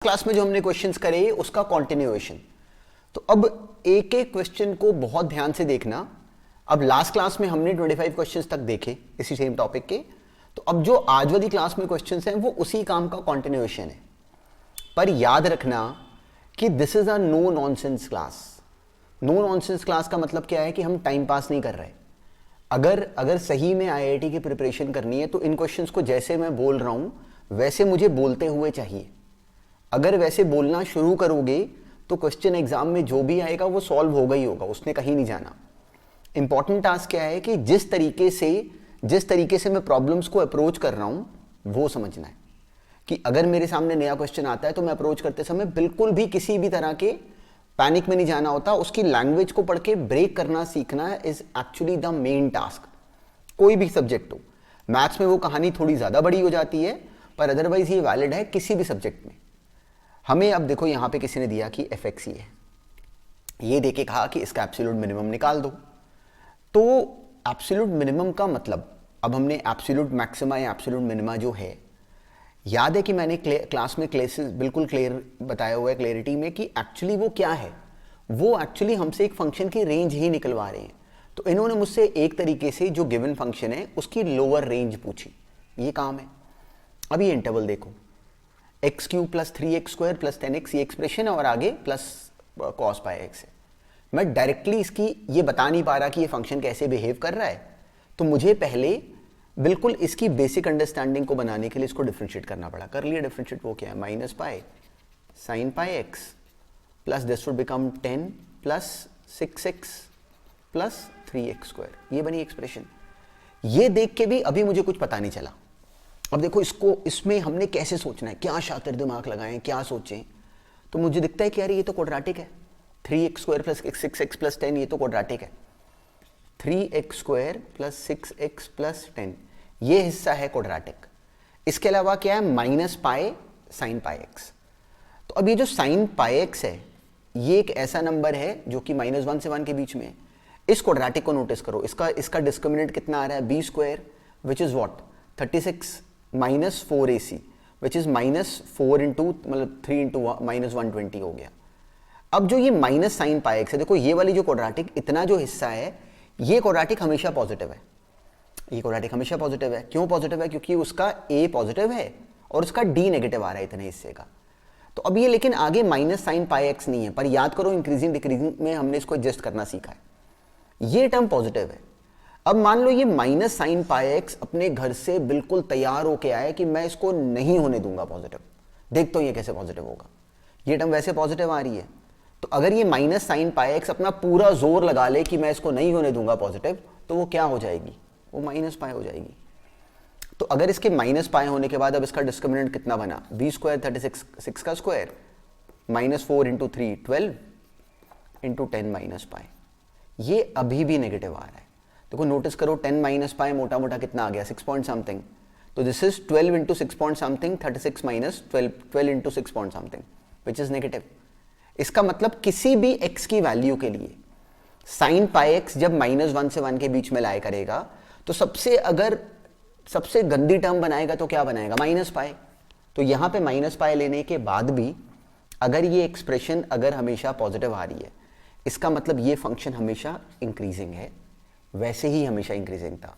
Class में जो हमने क्वेश्चंस करे उसका कंटिन्यूएशन। तो अब एक एक क्वेश्चन को बहुत ध्यान से देखना। अब लास्ट क्लास में हमने 25 क्वेश्चंस तक देखे इसी सेम टॉपिक के, तो अब जो आज वाली क्लास में क्वेश्चंस हैं वो उसी काम का कंटिन्यूएशन है। पर याद रखना कि this is a no nonsense class. No nonsense class का मतलब क्या है कि हम टाइम पास नहीं कर रहे। अगर सही में आईआईटी की प्रिपरेशन करनी है तो इन क्वेश्चंस को जैसे मैं बोल रहा हूं वैसे मुझे बोलते हुए चाहिए। अगर वैसे बोलना शुरू करोगे तो क्वेश्चन एग्जाम में जो भी आएगा वो सॉल्व होगा ही होगा, उसने कहीं नहीं जाना। इंपॉर्टेंट टास्क क्या है कि जिस तरीके से मैं प्रॉब्लम्स को अप्रोच कर रहा हूं वो समझना है कि अगर मेरे सामने नया क्वेश्चन आता है तो मैं अप्रोच करते समय बिल्कुल भी किसी भी तरह के पैनिक में नहीं जाना होता। उसकी लैंग्वेज को पढ़ के ब्रेक करना सीखना is actually the main task. कोई भी सब्जेक्ट हो, मैथ्स में वो कहानी थोड़ी ज्यादा बड़ी हो जाती है पर अदरवाइज ये वैलिड है किसी भी सब्जेक्ट में। हमें अब देखो यहां पे किसी ने दिया कि fx ही है, ये देके कहा कि इसका एब्सोल्यूट मिनिमम निकाल दो। तो एब्सोल्यूट मिनिमम का मतलब, अब हमने एब्सोल्यूट मैक्सिमा या एब्सोल्यूट मिनिमा जो है, याद है कि मैंने क्लास में क्लासेस बिल्कुल क्लियर बताया हुआ है, क्लैरिटी में, कि एक्चुअली वो क्या है। वो एक्चुअली हमसे एक फंक्शन की रेंज ही निकलवा रहे हैं। तो इन्होंने मुझसे एक तरीके से जो गिवन फंक्शन है उसकी लोअर रेंज पूछी, ये काम है। अब ये इंटरवल देखो, x cube plus 3x² plus 10x ये एक्सप्रेशन है और आगे प्लस कॉस पाई एक्स है। मैं डायरेक्टली इसकी ये बता नहीं पा रहा कि ये फंक्शन कैसे बिहेव कर रहा है, तो मुझे पहले बिल्कुल इसकी बेसिक अंडरस्टैंडिंग को बनाने के लिए इसको डिफरेंशिएट करना पड़ा। कर लिया डिफरेंशिएट, वो क्या है, minus pi sine pi x plus this would become 10 plus 6x plus 3x², ये बनी एक्सप्रेशन। ये देख के भी अभी मुझे कुछ पता नहीं चला। अब देखो इसमें हमने कैसे सोचना है, क्या शातिर दिमाग लगाएं, क्या सोचें। तो मुझे दिखता है कि यार ये तो क्वाड्रेटिक है, 3x² प्लस 6x प्लस 10 ये तो क्वाड्रेटिक है। 3x² प्लस 6x प्लस 10 ये हिस्सा है क्वाड्रेटिक। इसके अलावा क्या है, minus pi sine pi x. तो अब ये जो साइन पाई एक्स है ये एक ऐसा नंबर है जो कि -1 से 1 के बीच में है। इस क्वाड्रेटिक को नोटिस करो, इसका डिस्क्रिमिनेंट कितना आ रहा है, b² which is what 36 minus 4ac which is -4 into मतलब 3 इंटू -120 हो गया। अब जो ये माइनस साइन पाई एक्स है, देखो ये वाली जो क्वाड्रेटिक इतना जो हिस्सा है ये क्वाड्रेटिक हमेशा पॉजिटिव है। ये क्वाड्रेटिक हमेशा पॉजिटिव है। क्यों पॉजिटिव है? क्योंकि उसका a पॉजिटिव है और उसका d नेगेटिव आ रहा है इतने हिस्से का। तो अब ये लेकिन आगे माइनस साइन पाई एक्स नहीं है, पर याद करो इंक्रीजिंग डिक्रीजिंग में हमने इसको एडजस्ट करना सीखा है। ये टर्म पॉजिटिव है। अब मान लो ये माइनस साइन पाई एक्स अपने घर से बिल्कुल तैयार होके आए कि मैं इसको नहीं होने दूंगा पॉजिटिव। देखता हूं ये कैसे पॉजिटिव होगा। ये टर्म वैसे पॉजिटिव आ रही है, तो अगर ये माइनस साइन पाई एक्स अपना पूरा जोर लगा ले कि मैं इसको नहीं होने दूंगा पॉजिटिव, तो वो क्या हो जाएगी, वो माइनस पाई हो जाएगी। तो अगर इसके माइनस पाई होने के बाद अब इसका डिस्क्रिमिनेंट कितना बना, b² 36 6 का square -4 into 3 12 into 10 minus pi, ये अभी भी नेगेटिव आ रहा है। देखो नोटिस करो 10 माइनस पाई मोटा मोटा कितना आ गया, 6 पॉइंट समथिंग। तो this is 12 into 6 point something, 36 minus 12 into 6 point something which is negative. इसका मतलब किसी भी x की वैल्यू के लिए साइन पाई एक्स जब -1 से 1 के बीच में लाया करेगा तो सबसे गंदी टर्म बनाएगा तो क्या बनाएगा, माइनस पाई। तो यहां पे माइनस पाई लेने के बाद भी अगर ये एक्सप्रेशन अगर हमेशा पॉजिटिव आ रही है, इसका मतलब ये फंक्शन हमेशा इंक्रीजिंग है, वैसे ही हमेशा इंक्रीजिंग था।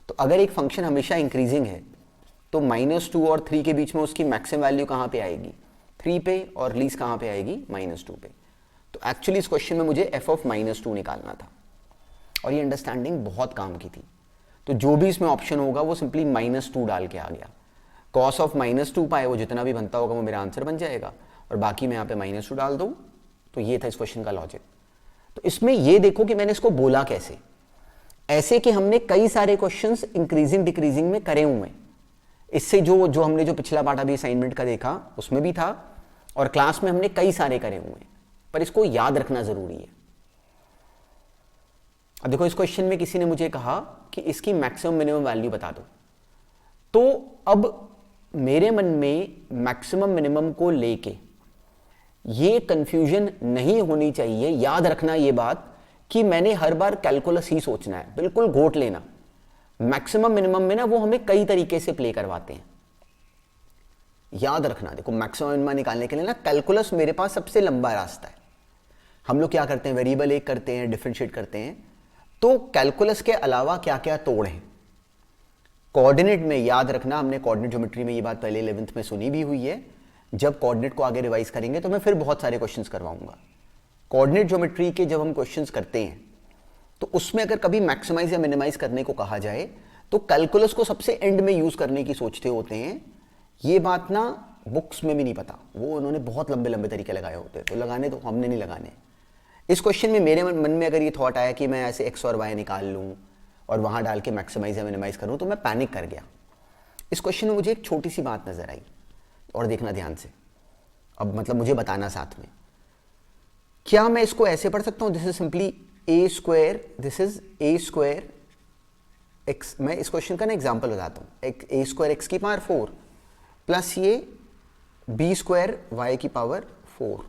तो अगर एक फंक्शन हमेशा इंक्रीजिंग है तो -2 और 3 के बीच में उसकी मैक्सिमम वैल्यू कहां पे आएगी, 3 पे, और लीस्ट कहां पे आएगी, -2 पे। तो एक्चुअली इस क्वेश्चन में मुझे f ऑफ -2 निकालना था और ये अंडरस्टैंडिंग बहुत काम की थी। तो जो भी इसमें ऑप्शन होगा वो सिंपली -2 डाल के आ गया। cos ऑफ -2 पाए वो जितना भी बनता होगा वो मेरा आंसर बन जाएगा और बाकी मैं यहाँ पे -2 डाल दूँ। तो ये था इस क्वेश्चन का लॉजिक। तो इसमें ये देखो कि मैंने इसको बोला कैसे, ऐसे कि हमने कई सारे क्वेश्चंस इंक्रीजिंग डिक्रीजिंग में करे हुए हैं। इससे जो हमने जो पिछला पार्ट अभी असाइनमेंट का देखा उसमें भी था और क्लास में हमने कई सारे करे हुए हैं, पर इसको याद रखना जरूरी है। अब देखो इस क्वेश्चन में किसी ने मुझे कहा कि इसकी मैक्सिमम मिनिमम वैल्यू बता दो। तो अब मेरे मन में मैक्सिमम मिनिमम को लेके ये कंफ्यूजन नहीं होनी चाहिए। याद रखना ये बात कि मैंने हर बार कैलकुलस ही सोचना है, बिल्कुल घोट लेना। मैक्सिमम मिनिमम में ना वो हमें कई तरीके से प्ले करवाते हैं। याद रखना, देखो मैक्सिमम मिनिमा निकालने के लिए ना कैलकुलस मेरे पास सबसे लंबा रास्ता है। हम लोग क्या करते हैं, वेरिएबल एक करते हैं, डिफरेंशिएट करते हैं, तो कैलकुलस के अलावा क्या क्या तोड़ हैं। कोऑर्डिनेट में याद रखना, हमने कोऑर्डिनेट ज्योमेट्री में ये बात पहले 11th में सुनी भी हुई है। जब कोऑर्डिनेट को आगे रिवाइज करेंगे तो मैं फिर बहुत सारे क्वेश्चंस करवाऊंगा। कोऑर्डिनेट ज्योमेट्री के जब हम क्वेश्चंस करते हैं तो उसमें अगर कभी मैक्सिमाइज या मिनिमाइज करने को कहा जाए तो कैलकुलस को सबसे एंड में यूज करने की सोचते होते हैं। ये बात ना बुक्स में भी नहीं पता, वो उन्होंने बहुत लंबे लंबे तरीके लगाए होते हैं, तो लगाने तो हमने नहीं लगाने। इस क्वेश्चन में मेरे मन में अगर ये थॉट आया कि मैं ऐसे एक्स और वाई निकाल लूँ और वहाँ डाल के मैक्सिमाइज या मिनिमाइज करूँ तो मैं पैनिक कर गया। इस क्वेश्चन में मुझे एक छोटी सी बात नजर आई, और देखना ध्यान से, अब मतलब मुझे बताना साथ में, क्या मैं इसको ऐसे पढ़ सकता हूँ, this is simply A square, this is a square x. मैं इस क्वेश्चन का ना एग्जाम्पल बताता हूँ, ए स्क्वायर एक्स की पावर 4 प्लस ये बी स्क्वायर वाई की पावर 4,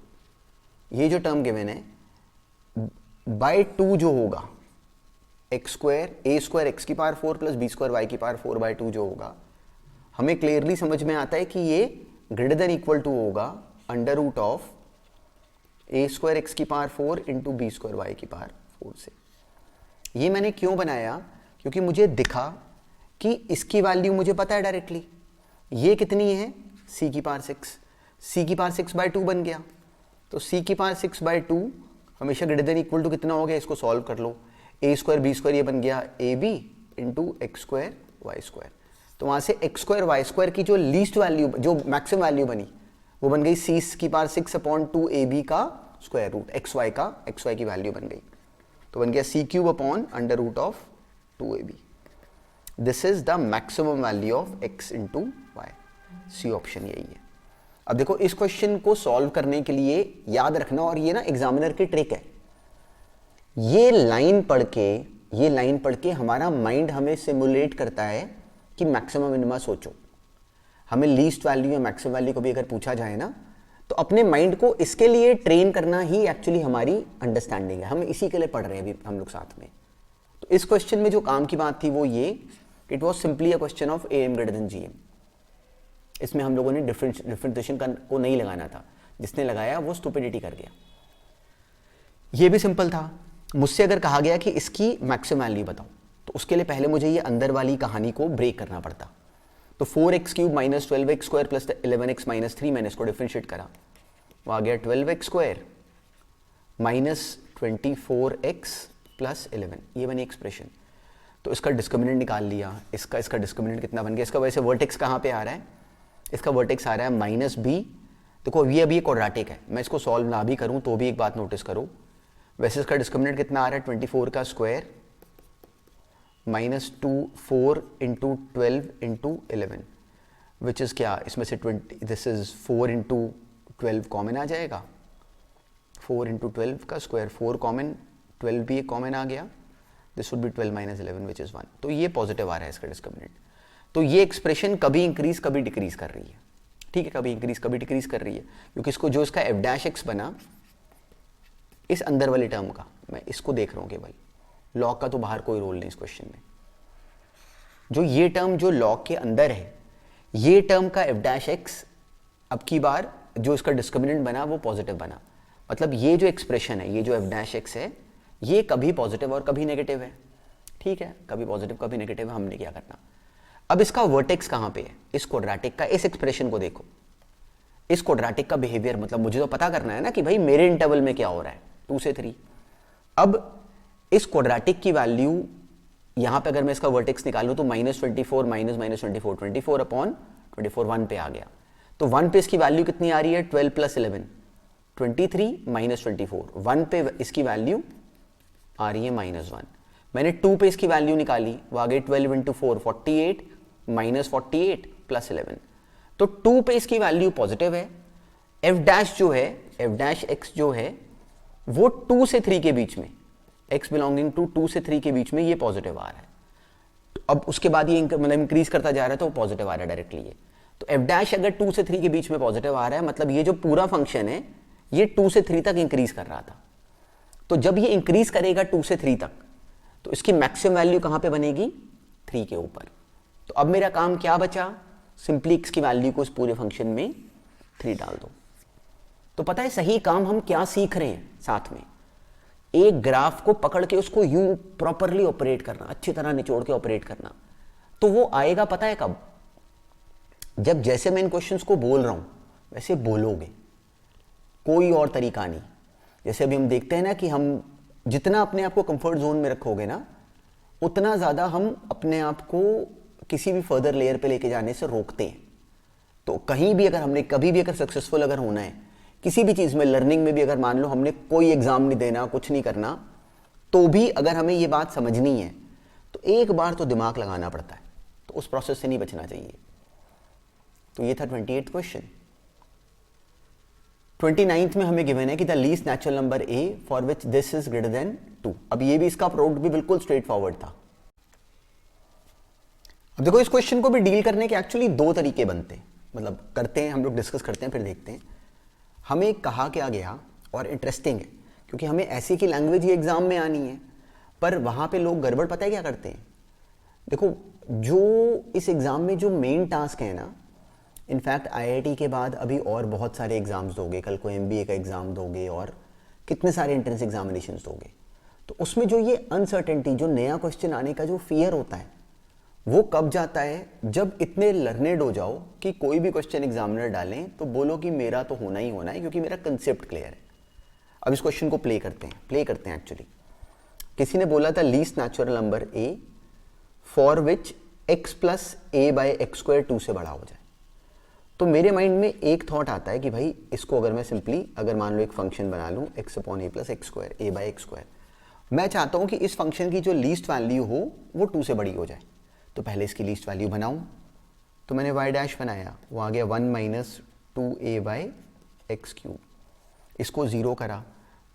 ये जो टर्म गिवन है बाय 2 जो होगा, X square A square X की power 4 plus B square Y की पावर 4 बाय 2 जो होगा, हमें क्लियरली समझ में आता है कि ये ग्रेटर देन इक्वल टू होगा under root of A square X की power 4 into B square Y की पावर 4 से। ये मैंने क्यों बनाया, क्योंकि मुझे दिखा कि इसकी वैल्यू मुझे पता है डायरेक्टली, ये कितनी है c की पावर 6, c की पावर 6 बाय 2 बन गया, तो c की पावर 6 बाय 2 हमेशा ग्रेटर देन इक्वल टू कितना हो गया, इसको सॉल्व कर लो, ए स्क्वायर बी स्क्वायर ये बन गया A B into X square Y square, तो वहाँ से एक्स स्क्वायर वाई स्क्वायर की जो लीस्ट वैल्यू, जो मैक्सिमम वैल्यू बनी वो बन गई c की पावर 6/2 ए बी का स्क्वायर रूट, एक्स वाई की वैल्यू बन गई, तो बन गया c³ under root of 2ab। This is the maximum value of x into Y, C option यही है। अब देखो इस क्वेश्चन को सॉल्व करने के लिए याद रखना, और ये ना एग्जामिनर की ट्रिक है, ये लाइन पढ़ के हमारा माइंड हमें सिमुलेट करता है कि मैक्सिमम मिनिमा सोचो। हमें लीस्ट वैल्यू या मैक्सिमम वैल्यू को भी अगर पूछा जाए ना, तो अपने माइंड को इसके लिए ट्रेन करना ही एक्चुअली हमारी अंडरस्टैंडिंग है। हम इसी के लिए पढ़ रहे हैं अभी हम लोग साथ में। तो इस क्वेश्चन में जो काम की बात थी वो ये, it was simply a question of AM greater than GM। इसमें हम लोगों ने डिफरेंशिएशन को नहीं लगाना था, जिसने लगाया वो स्टुपिडिटी कर गया। ये भी सिंपल था, मुझसे अगर कहा गया कि इसकी मैक्सिमम वैल्यू बताओ, तो उसके लिए पहले मुझे ये अंदर वाली कहानी को ब्रेक करना पड़ता। तो 4x³ minus 12x square plus 11x minus 3, मैंने इसको डिफरेंशिएट करा, वो आ गया 12x square minus 24x plus 11, ये बनी एक्सप्रेशन। तो इसका डिस्क्रिमिनेंट निकाल लिया, इसका डिस्क्रिमिनेंट कितना बन गया, इसका वैसे वर्टेक्स कहाँ पे आ रहा है, इसका वर्टेक्स आ रहा है -b। देखो ये अभी क्वाड्रेटिक है, मैं इसको सॉल्व ना भी करूँ तो भी एक बात नोटिस करो, वैसे इसका डिस्क्रिमिनेंट कितना आ रहा है 24 का square -4 into 12 into 11, which is क्या, इसमें से 20, दिस इज 4 इंटू 12 कॉमन आ जाएगा, 4 इंटू 12 का स्क्वायर, 4 कॉमन, 12 भी एक कॉमन आ गया, this would be 12 minus 11 which is 1। तो ये पॉजिटिव आ रहा है इसका डिस्क्रिमिनेंट। तो ये एक्सप्रेशन कभी इंक्रीज कभी डिक्रीज कर रही है, ठीक है, कभी इंक्रीज कभी डिक्रीज कर रही है, क्योंकि इसको जो इसका f' बना इस अंदर वाली टर्म का, मैं इसको देख रहा हूँ केवल, लॉग का तो बाहर कोई रोल नहीं इस क्वेश्चन में। जो ये टर्म जो लॉग के अंदर है, ये टर्म का f' अब की बार जो इसका डिस्क्रिमिनेंट बना वो पॉजिटिव बना, मतलब ये जो एक्सप्रेशन है, ये जो f' है, ये कभी पॉजिटिव और कभी नेगेटिव है, ठीक है, कभी पॉजिटिव कभी नेगेटिव है, हमने क्या करना। अब इसका वर्टेक्स कहाँ पे है, इस क्वाड्रेटिक का, इस एक्सप्रेशन को देखो, इस क्वाड्रेटिक का बिहेवियर, मतलब मुझे तो पता करना है ना कि भाई मेरे इंटरवल में क्या हो रहा है, 2 से 3। अब इस क्वाड्रेटिक की वैल्यू यहाँ पे अगर मैं इसका वर्टेक्स निकालूं तो -24 माइनस 24, 24/24 1 पे आ गया, तो 1 पे इसकी वैल्यू कितनी आ रही है, 12 प्लस 11, 23 माइनस 24, 1 पे इसकी वैल्यू आ रही है -1। मैंने 2 पे इसकी वैल्यू निकाली, वो आ गई 12 इंटू 4 48 माइनस 48 प्लस 11, तो 2 पे इसकी वैल्यू पॉजिटिव है। f' जो है, f' जो है वो 2 से 3 के बीच में, x बिलोंगिंग टू 2 से 3 के बीच में ये पॉजिटिव आ रहा है। अब उसके बाद ये मतलब इंक्रीज करता जा रहा है तो पॉजिटिव आ रहा है डायरेक्टली ये। तो f' अगर 2 से 3 के बीच में पॉजिटिव आ रहा है, मतलब ये जो पूरा फंक्शन है ये 2 से 3 तक इंक्रीज कर रहा था। तो जब ये इंक्रीज करेगा 2 से 3 तक, तो इसकी मैक्सिमम वैल्यू कहां पे बनेगी, 3 के ऊपर। तो अब मेरा काम क्या बचा, सिंपली x की वैल्यू को इस पूरे फंक्शन में 3 डाल दो। तो पता है सही काम हम क्या सीख रहे हैं साथ में, एक ग्राफ को पकड़ के उसको यूं प्रॉपरली ऑपरेट करना, अच्छी तरह निचोड़ के ऑपरेट करना। तो वो आएगा पता है कब, जब जैसे मैं इन क्वेश्चंस को बोल रहा हूं वैसे बोलोगे, कोई और तरीका नहीं। जैसे अभी हम देखते हैं ना कि हम जितना अपने आप को कंफर्ट जोन में रखोगे ना, उतना ज्यादा हम अपने आप को किसी भी फर्दर लेयर पे लेके जाने से रोकते हैं। तो कहीं भी अगर हमने कभी भी अगर सक्सेसफुल अगर होना है किसी भी चीज में, लर्निंग में भी, अगर मान लो हमने कोई एग्जाम नहीं देना, कुछ नहीं करना, तो भी अगर हमें ये बात समझनी है तो एक बार तो दिमाग लगाना पड़ता है। तो उस प्रोसेस से नहीं बचना चाहिए। तो ये था 28th क्वेश्चन। 29th में हमें गिवन है कि the least natural number a for which this is greater then 2। अब ये भी इसका प्रोडक्ट भी बिल्कुल स्ट्रेट फॉरवर्ड था। अब देखो इस क्वेश्चन को भी डील करने के एक्चुअली 2 तरीके बनते हैं, मतलब करते हैं हम लोग, डिस्कस करते हैं, फिर देखते हैं। हमें कहा क्या गया, और इंटरेस्टिंग है क्योंकि हमें ऐसी की लैंग्वेज ही एग्जाम में आनी है, पर वहां पे लोग गड़बड़ पता है क्या करते हैं। देखो जो इस एग्जाम में जो मेन टास्क है ना, इनफैक्ट आईआईटी के बाद अभी और बहुत सारे एग्जाम्स दोगे, कल को एमबीए का एग्जाम दोगे और कितने सारे एंट्रेंस एग्जामिनेशंस दोगे, तो उसमें जो ये अनसर्टेनिटी, जो नया क्वेश्चन आने का जो फियर होता है, वो कब जाता है, जब इतने लर्नेड हो जाओ कि कोई भी क्वेश्चन एग्जामिनर डालें तो बोलो कि मेरा तो होना ही होना है क्योंकि मेरा कंसेप्ट क्लियर है। अब इस क्वेश्चन को प्ले करते हैं एक्चुअली। किसी ने बोला था least natural number a for which x plus A by x square 2 से बड़ा हो जाए। तो मेरे माइंड में एक थॉट आता है कि भाई इसको अगर मैं सिंपली अगर मान लो एक फंक्शन बना लूँ x upon A plus x square, A by x square, मैं चाहता हूँ कि इस फंक्शन की जो लीस्ट वैल्यू हो वो 2 से बड़ी हो जाए। तो पहले इसकी लीस्ट वैल्यू बनाऊं, तो मैंने y डैश बनाया, वो आ गया 1 minus 2a by x cube. इसको 0 करा,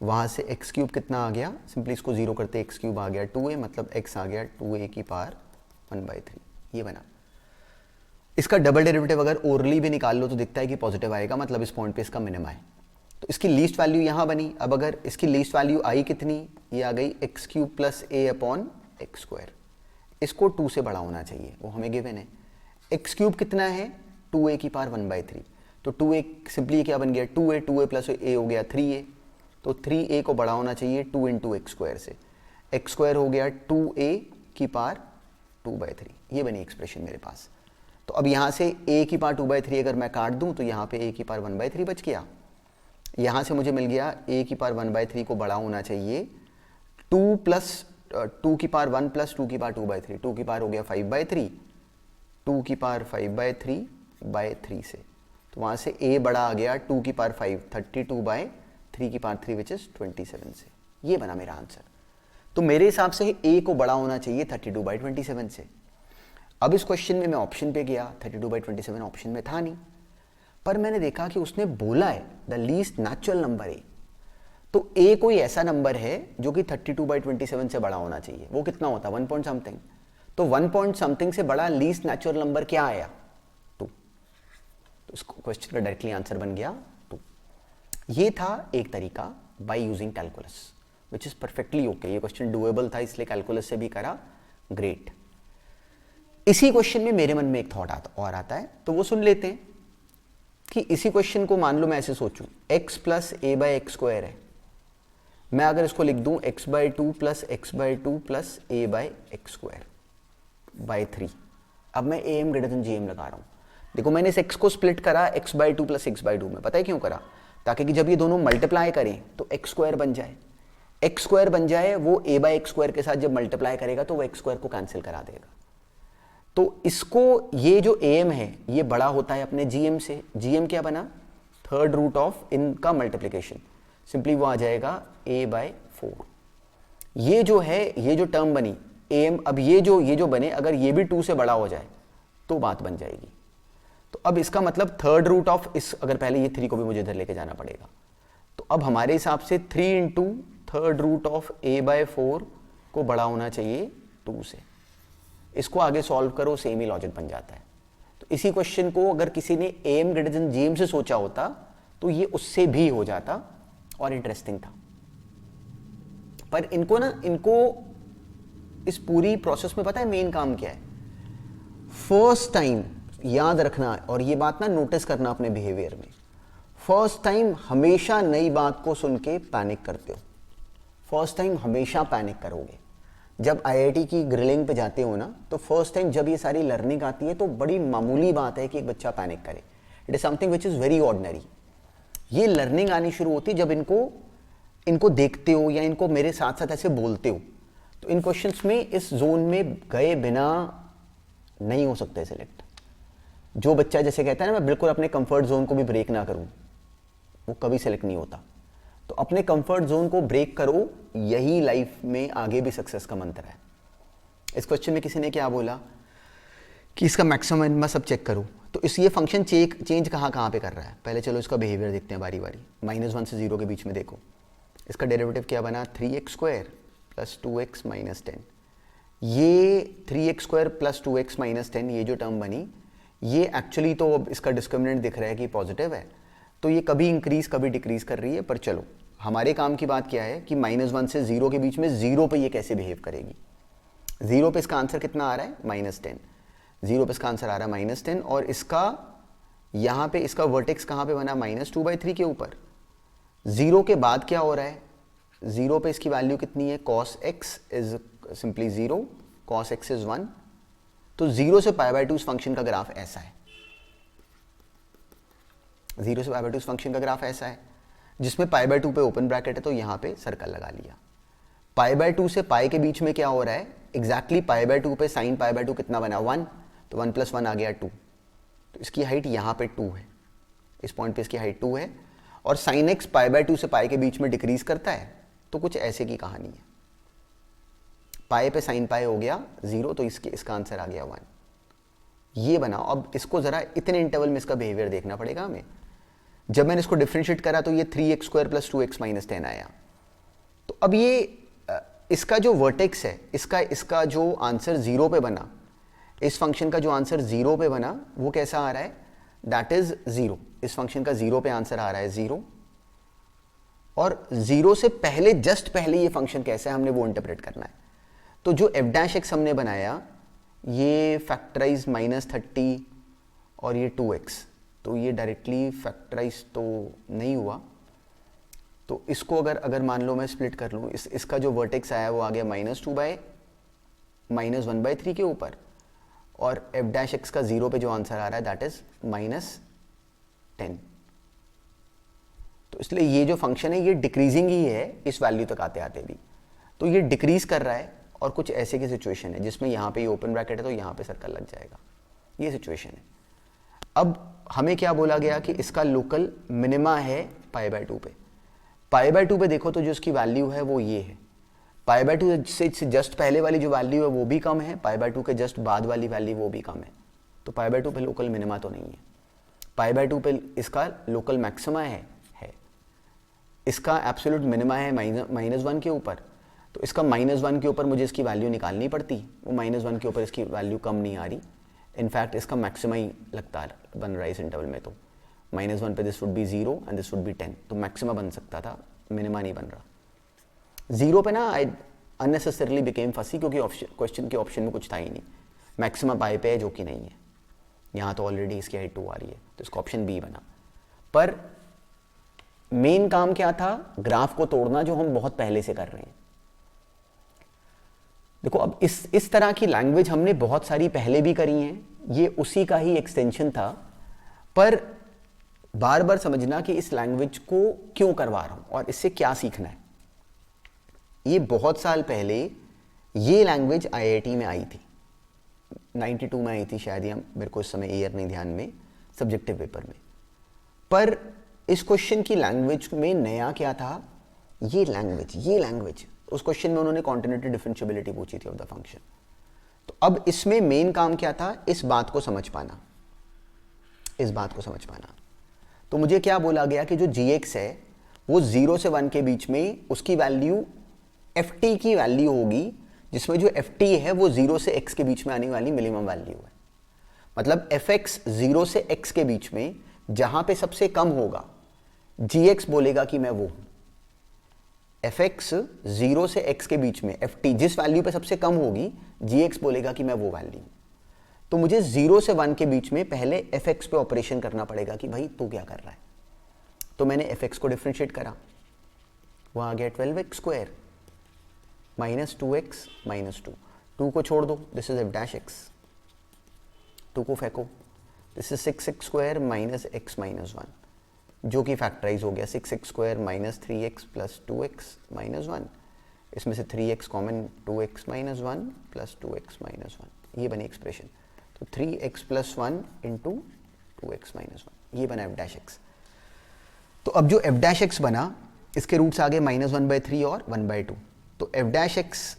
वहाँ से एक्स क्यूब कितना आ गया, सिंपली इसको 0 करते एक्स क्यूब आ गया 2a, मतलब x आ गया 2a की पावर 1/3। ये बना। इसका डबल डेरिवेटिव अगर ओरली भी निकाल लो तो दिखता है कि पॉजिटिव आएगा, मतलब इस पॉइंट पे इसका मिनिमम है। तो इसकी लीस्ट वैल्यू यहाँ बनी। अब अगर इसकी लीस्ट वैल्यू आई कितनी, ये आ गई एक्स क्यूब प्लस ए अपॉन एक्स स्क्वायर। इसको 2 से बड़ा होना चाहिए, वो हमें गिवन है। एक्स क्यूब कितना है, 2a की पावर 1/3। तो 2a सिंपली क्या बन गया, 2a प्लस ए हो गया 3a। तो 3a को बड़ा होना चाहिए 2 इंटू एक्स स्क्वायर से। एक्स स्क्वायर हो गया 2a की पावर 2/3। ये बनी एक्सप्रेशन मेरे पास। तो अब यहाँ से a की पावर 2/3 अगर मैं काट दूँ तो यहाँ पे a की पावर 1/3 बच गया। यहाँ से मुझे मिल गया a की पावर 1/3 को बड़ा होना चाहिए 2 प्लस 2 की पावर 1 प्लस 2 की पावर 2/3। 2 की पावर हो गया 5/3, 2 की पावर 5/3/3 से। तो वहाँ से a बड़ा आ गया 2 की पावर 5, 32/3 की पावर 3 विच इज 27 से। ये बना मेरा आंसर। तो मेरे हिसाब से a को बड़ा होना चाहिए 32/27 से। अब इस क्वेश्चन में मैं ऑप्शन पे गया, 32/27 ऑप्शन में था नहीं, पर मैंने देखा कि उसने बोला है the least natural number a। तो a कोई ऐसा नंबर है जो कि 32/27 से बड़ा होना चाहिए। वो कितना होता है, 1 पॉइंट समथिंग। तो 1 पॉइंट समथिंग से बड़ा लीस्ट नेचुरल नंबर क्या आया, 2। तो इस क्वेश्चन का डायरेक्टली आंसर बन गया 2। ये था एक तरीका by using calculus, which is perfectly okay. ये क्वेश्चन डुएबल था, इसलिए कैलकुलस से भी करा, ग्रेट। इसी क्वेश्चन में मेरे मन में एक थॉट और आता है, तो वो सुन लेते हैं कि इसी क्वेश्चन को मान लो मैं ऐसे सोचूं, x plus A by x square है। मैं अगर इसको लिख दूं x/2 plus x/2 plus A by x square by 3। अब मैं am ग्रेटर देन gm लगा रहा हूं। देखो मैंने इस x को स्प्लिट करा x/2 प्लस x/2 में, पता है क्यों करा, ताकि कि जब ये दोनों मल्टीप्लाई करें तो एक्स स्क्वायर बन जाए। एक्स स्क्वायर बन जाए, वो a बाई एक्स स्क्वायर के साथ जब मल्टीप्लाई करेगा तो वो एक्स स्क्वायर को कैंसिल करा देगा। तो इसको, ये जो am है ये बड़ा होता है अपने gm से। gm क्या बना, थर्ड रूट ऑफ इनका मल्टीप्लिकेशन, सिंपली वो आ जाएगा a/4। ये जो है, ये जो टर्म बनी am, अब ये जो बने, अगर ये भी 2 से बड़ा हो जाए तो बात बन जाएगी। तो अब इसका मतलब थर्ड रूट ऑफ इस, अगर पहले ये 3 को भी मुझे इधर लेके जाना पड़ेगा, तो अब हमारे हिसाब से 3 into third root of a/4 को बड़ा होना चाहिए 2 से। इसको आगे सॉल्व करो, सेम ही लॉजिक बन जाता है। तो इसी क्वेश्चन को अगर किसी ने am ग्रेटर देन gm से सोचा होता तो ये उससे भी हो जाता और इंटरेस्टिंग था। पर इनको इस पूरी प्रोसेस में पता है मेन काम क्या है, फर्स्ट टाइम याद रखना और ये बात ना नोटिस करना अपने बिहेवियर में, फर्स्ट टाइम हमेशा नई बात को सुन के पैनिक करते हो, फर्स्ट टाइम हमेशा पैनिक करोगे। जब आईआईटी की ग्रिलिंग पे जाते हो ना, तो फर्स्ट टाइम जब ये सारी लर्निंग आती है तो बड़ी मामूली बात है कि एक बच्चा पैनिक करे, it is something which is very ordinary. ये लर्निंग आनी शुरू होती है जब इनको देखते हो या इनको मेरे साथ साथ ऐसे बोलते हो, तो इन क्वेश्चंस में इस जोन में गए बिना नहीं हो सकते सिलेक्ट। जो बच्चा जैसे कहता है ना मैं बिल्कुल अपने कंफर्ट जोन को भी ब्रेक ना करूं, वो कभी सेलेक्ट नहीं होता। तो अपने कंफर्ट जोन को ब्रेक करो, यही लाइफ में आगे भी सक्सेस का मंत्र है। इस क्वेश्चन में किसी ने क्या बोला कि इसका मैक्सिमम मिनिमम सब चेक करो, तो इस ये फंक्शन चेंज कहाँ पे कर रहा है। पहले चलो इसका बिहेवियर देखते हैं बारी बारी। -1 से 0 के बीच में देखो, इसका डेरिवेटिव क्या बना, 3x² + 2x - 10। ये 3x² + 2x - 10 ये जो टर्म बनी, ये एक्चुअली तो अब इसका डिस्क्रिमिनेंट दिख रहा है कि पॉजिटिव है, तो ये कभी इंक्रीज कभी डिक्रीज कर रही है। पर चलो हमारे काम की बात क्या है कि -1 से 0 के बीच में 0 पे ये कैसे बिहेव करेगी। 0 पे इसका आंसर कितना आ रहा है, -10। 0 पे इसका आंसर आ रहा है -10, और इसका यहाँ पे इसका वर्टेक्स कहाँ पे बना, -2/3 के ऊपर। 0 के बाद क्या हो रहा है, 0 पे इसकी वैल्यू कितनी है, cos x is simply 0, cos x is 1। तो 0 से π/2 इस फंक्शन का ग्राफ ऐसा है, 0 से π/2 इस फंक्शन का ग्राफ ऐसा है, जिसमें π/2 पे ओपन ब्रैकेट है तो यहाँ पे सर्कल लगा लिया। π/2 से पाई के बीच में क्या हो रहा है, एग्जैक्टली π/2 पे sin π/2 कितना बना, 1, तो 1 + 1 आ गया 2। तो इसकी हाइट यहाँ पे 2 है, इस पॉइंट पे इसकी हाइट 2 है, और sin x π/2 से पाई के बीच में डिक्रीज करता है, तो कुछ ऐसे की कहानी है। पाई पे sin पाई हो गया 0, तो इसका आंसर आ गया 1। ये बनाओ। अब इसको जरा इतने इंटरवल में इसका बिहेवियर देखना पड़ेगा हमें। जब मैंने इसको डिफरेंशिएट करा तो ये 3x² + 2x - 10 आया। तो अब ये इसका जो वर्टेक्स है, इसका जो आंसर 0 पे बना, इस फंक्शन का जो आंसर 0 पे बना वो कैसा आ रहा है, दैट इज 0। इस फंक्शन का 0 पे आंसर आ रहा है 0, और 0 से पहले जस्ट पहले ये फंक्शन कैसा है हमने वो इंटरप्रेट करना है। तो जो f' हमने बनाया, ये फैक्टराइज -30 और ये 2x, तो ये डायरेक्टली फैक्टराइज तो नहीं हुआ। तो इसको अगर मान लो मैं स्प्लिट कर लूँ, इसका जो वर्टेक्स आया वो आ गया -1/3 के ऊपर, और f' का 0 पे जो आंसर आ रहा है दैट इज -10। तो इसलिए ये जो फंक्शन है ये डिक्रीजिंग ही है इस वैल्यू तक आते आते भी। तो ये डिक्रीज कर रहा है, और कुछ ऐसे की सिचुएशन है जिसमें यहाँ पे ये ओपन ब्रैकेट है तो यहाँ पे सर्कल लग जाएगा, ये सिचुएशन है। अब हमें क्या बोला गया कि इसका लोकल मिनिमा है π/2 पे। π/2 पे देखो तो जो इसकी वैल्यू है वो ये है। π/2 से जस्ट पहले वाली जो वैल्यू है वो भी कम है, π/2 के जस्ट बाद वाली वैल्यू वो भी कम है। तो π/2 पे लोकल मिनिमा तो नहीं है, π/2 पे इसका लोकल मैक्सिमा है। इसका एब्सोल्यूट मिनिमा है -1 के ऊपर, तो इसका -1 के ऊपर मुझे इसकी वैल्यू निकालनी पड़ती, वो -1 के ऊपर इसकी वैल्यू कम नहीं आ रही। इनफैक्ट इसका मैक्सिमा ही लगता बन रहा है इस इंटरवल में। तो -1 पे this would be 0 and this would be 10, तो मैक्सिमा बन सकता था, मिनिमा नहीं बन रहा। 0 पे ना आई अननेसेसरली बिकेम फसी, क्योंकि क्वेश्चन के ऑप्शन में कुछ था ही नहीं। मैक्सिमा पाई पे है जो कि नहीं है, यहाँ तो ऑलरेडी इसकी हाइट 2 आ रही है, तो इसका ऑप्शन बी बना। पर मेन काम क्या था, ग्राफ को तोड़ना, जो हम बहुत पहले से कर रहे हैं। देखो अब इस तरह की लैंग्वेज हमने बहुत सारी पहले भी करी हैं, ये उसी का ही एक्सटेंशन था। पर बार बार समझना कि इस लैंग्वेज को क्यों करवा रहा हूं और इससे क्या सीखना है। ये बहुत साल पहले ये लैंग्वेज आईआईटी में आई थी, 92 में आई थी शायद, या मेरे को इस समय ईयर नहीं ध्यान में, सब्जेक्टिव पेपर में। पर इस क्वेश्चन की लैंग्वेज में नया क्या था, ये लैंग्वेज उस क्वेश्चन में उन्होंने कॉन्टिन्यूटी डिफरेंशिएबिलिटी पूछी थी ऑफ द फंक्शन। तो अब इसमें मेन काम क्या था, इस बात को समझ पाना। तो मुझे क्या बोला गया कि जो gx है वो 0 से 1 के बीच में उसकी वैल्यू ft की वैल्यू होगी, जिसमें जो ft है वो 0 से x के बीच में आने वाली मिनिमम वैल्यू है। मतलब fx 0 से x के बीच में जहां पे सबसे कम होगा, gx बोलेगा कि मैं वो हूं। fx 0 से x के बीच में ft जिस वैल्यू पे सबसे कम होगी, gx बोलेगा कि मैं वो वैल्यू हूं। तो मुझे 0 से 1 के बीच में पहले fx पे ऑपरेशन करना पड़ेगा कि भाई तू क्या कर रहा है। तो मैंने fx को डिफरेंशिएट करा, वो आ गया 12x square minus 2x minus 2, 2 को छोड़ दो, this is f dash x, 2 को फेंको, this is 6x square minus x minus 1, जो कि फैक्टराइज हो गया 6x square minus 3x plus 2x minus 1, इसमें से 3x common 2x minus 1 plus 2x minus 1, ये बनी एक्सप्रेशन। तो 3x plus 1 into 2x minus 1, ये बना f डैश x। तो अब जो f डैश x बना, इसके रूट्स आ गए माइनस 1/3 और 1/2। तो f डैश x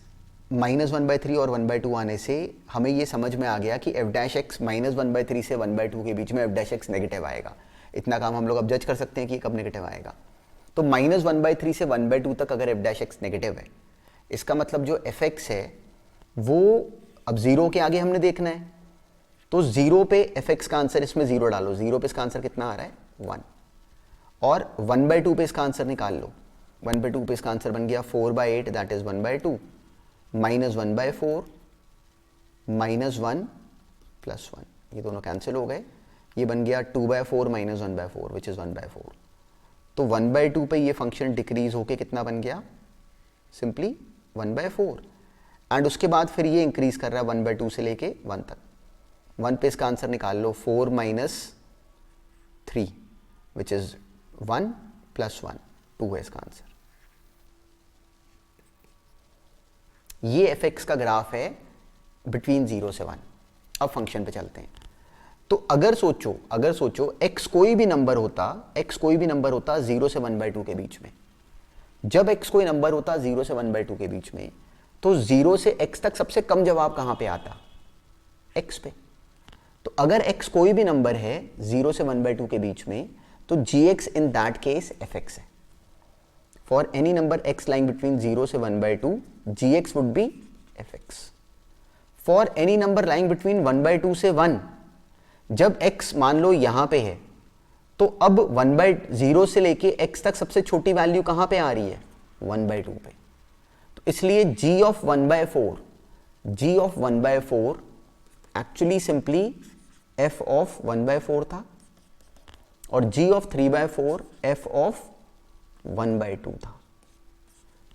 माइनस 1/3 और 1/2 आने से हमें ये समझ में आ गया कि f डैश x माइनस 1/3 से 1/2 के बीच में f डैश x नेगेटिव आएगा। इतना काम हम लोग अब जज कर सकते हैं कि कब नेगेटिव आएगा। तो माइनस 1/3 से 1/2 तक अगर f डैश x नेगेटिव है, इसका मतलब जो fx है वो अब 0 के आगे हमने देखना है। तो 0 पे fx का आंसर, इसमें 0 डालो, 0 पे इसका आंसर कितना आ रहा है 1, और 1/2 पे इसका आंसर निकाल लो, 1/2 पे इसका आंसर बन गया 4/8 that is 1/2 minus 1/4 minus 1 plus 1, ये दोनों कैंसिल हो गए, ये बन गया 2/4 माइनस 1/4 विच इज 1/4। तो 1/2 पे ये फंक्शन डिक्रीज होके कितना बन गया, सिंपली 1/4, एंड उसके बाद फिर ये इंक्रीज कर रहा है 1/2 से लेके 1 तक। 1 पे इसका आंसर निकाल लो, 4 माइनस 3 विच इज 1 प्लस 1, 2 है इसका आंसर। ये fx का ग्राफ है बिटवीन 0 से 1। अब फंक्शन पे चलते हैं। तो अगर सोचो x कोई भी नंबर होता 0 से 1/2 के बीच में, जब x कोई नंबर होता 0 से 1/2 के बीच में, तो 0 से x तक सबसे कम जवाब कहां पे आता, x पे। तो अगर x कोई भी नंबर है 0 से 1/2 के बीच में, तो gx in that case fx है। For any number x lying between 0 से 1/2, gx would be fx. For any number lying between 1/2 से 1, जब x मान लो यहां पे है, तो अब 1/0 से लेके x तक सबसे छोटी वैल्यू कहां पे आ रही है, 1/2 पे। तो इसलिए g of 1/4 actually simply f of 1/4 था, और g of 3/4 f of 1/2 था।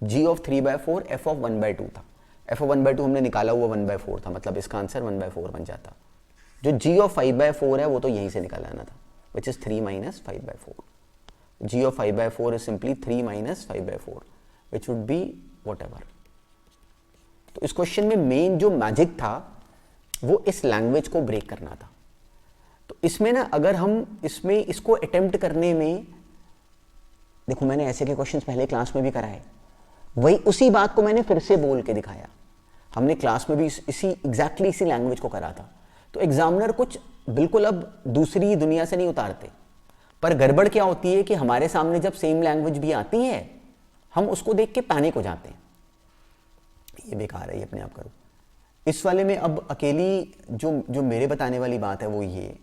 g of 3/4 f of 1/2 था। f of 1/2 हमने निकाला हुआ 1/4 था, मतलब इसका आंसर 1/4 बन जाता। जो g of 5/4 है वो तो यहीं से निकल आना था, which is 3 minus 5/4. g of 5/4 is simply 3 minus 5/4, which would be whatever. तो इस क्वेश्चन में मेन जो मैजिक था वो इस लैंग्वेज को ब्रेक करना था। तो इसमें ना, अगर हम इसमें इसको अटेम्प्ट करने में, देखो मैंने ऐसे के क्वेश्चंस पहले क्लास में भी कराए, वही उसी बात को मैंने फिर से बोल के दिखाया। हमने क्लास में भी एग्जैक्टली इसी लैंग्वेज को करा था। तो एग्जामिनर कुछ बिल्कुल अब दूसरी दुनिया से नहीं उतारते, पर गड़बड़ क्या होती है कि हमारे सामने जब सेम लैंग्वेज भी आती है, हम उसको देख के पैनिक हो जाते हैं, ये बेकार है, ये अपने आप करो। इस वाले में अब अकेली जो मेरे बताने वाली बात है वो ये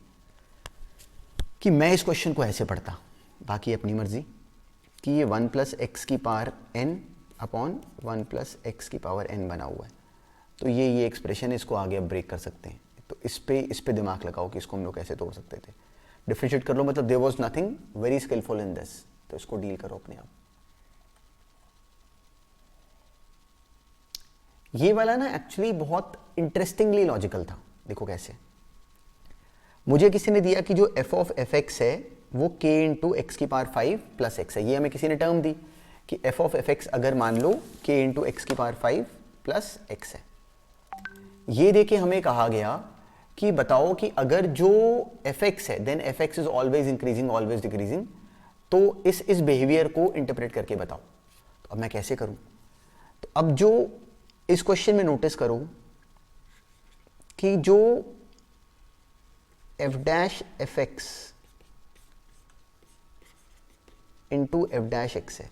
कि मैं इस क्वेश्चन को ऐसे पढ़ता, बाकी अपनी मर्जी, कि ये 1 प्लस एक्स की power n upon 1 plus x की पावर n बना हुआ है। तो ये एक्सप्रेशन है, इसको आगे अब ब्रेक कर सकते हैं। तो इस पे दिमाग लगाओ कि इसको हम लोग कैसे तोड़ सकते थे। डिफरेंशिएट कर लो, मतलब there was nothing very skillful in this, तो इसको डील करो अपने आप। ये वाला ना एक्चुअली बहुत इंटरेस्टिंगली लॉजिकल था। देखो कैसे, मुझे किसी ने दिया कि जो f ऑफ fx है वो k इंटू एक्स की पावर 5 प्लस एक्स है। ये हमें किसी ने टर्म दी कि f ऑफ fx अगर मान लो k इंटू एक्स की पावर 5 प्लस एक्स है। ये देके हमें कहा गया कि बताओ कि अगर जो fx है then fx is always increasing always decreasing, तो इस बिहेवियर को इंटरप्रेट करके बताओ। तो अब मैं कैसे करूं? तो अब जो इस क्वेश्चन में नोटिस करो कि जो f dash fx into F dash x है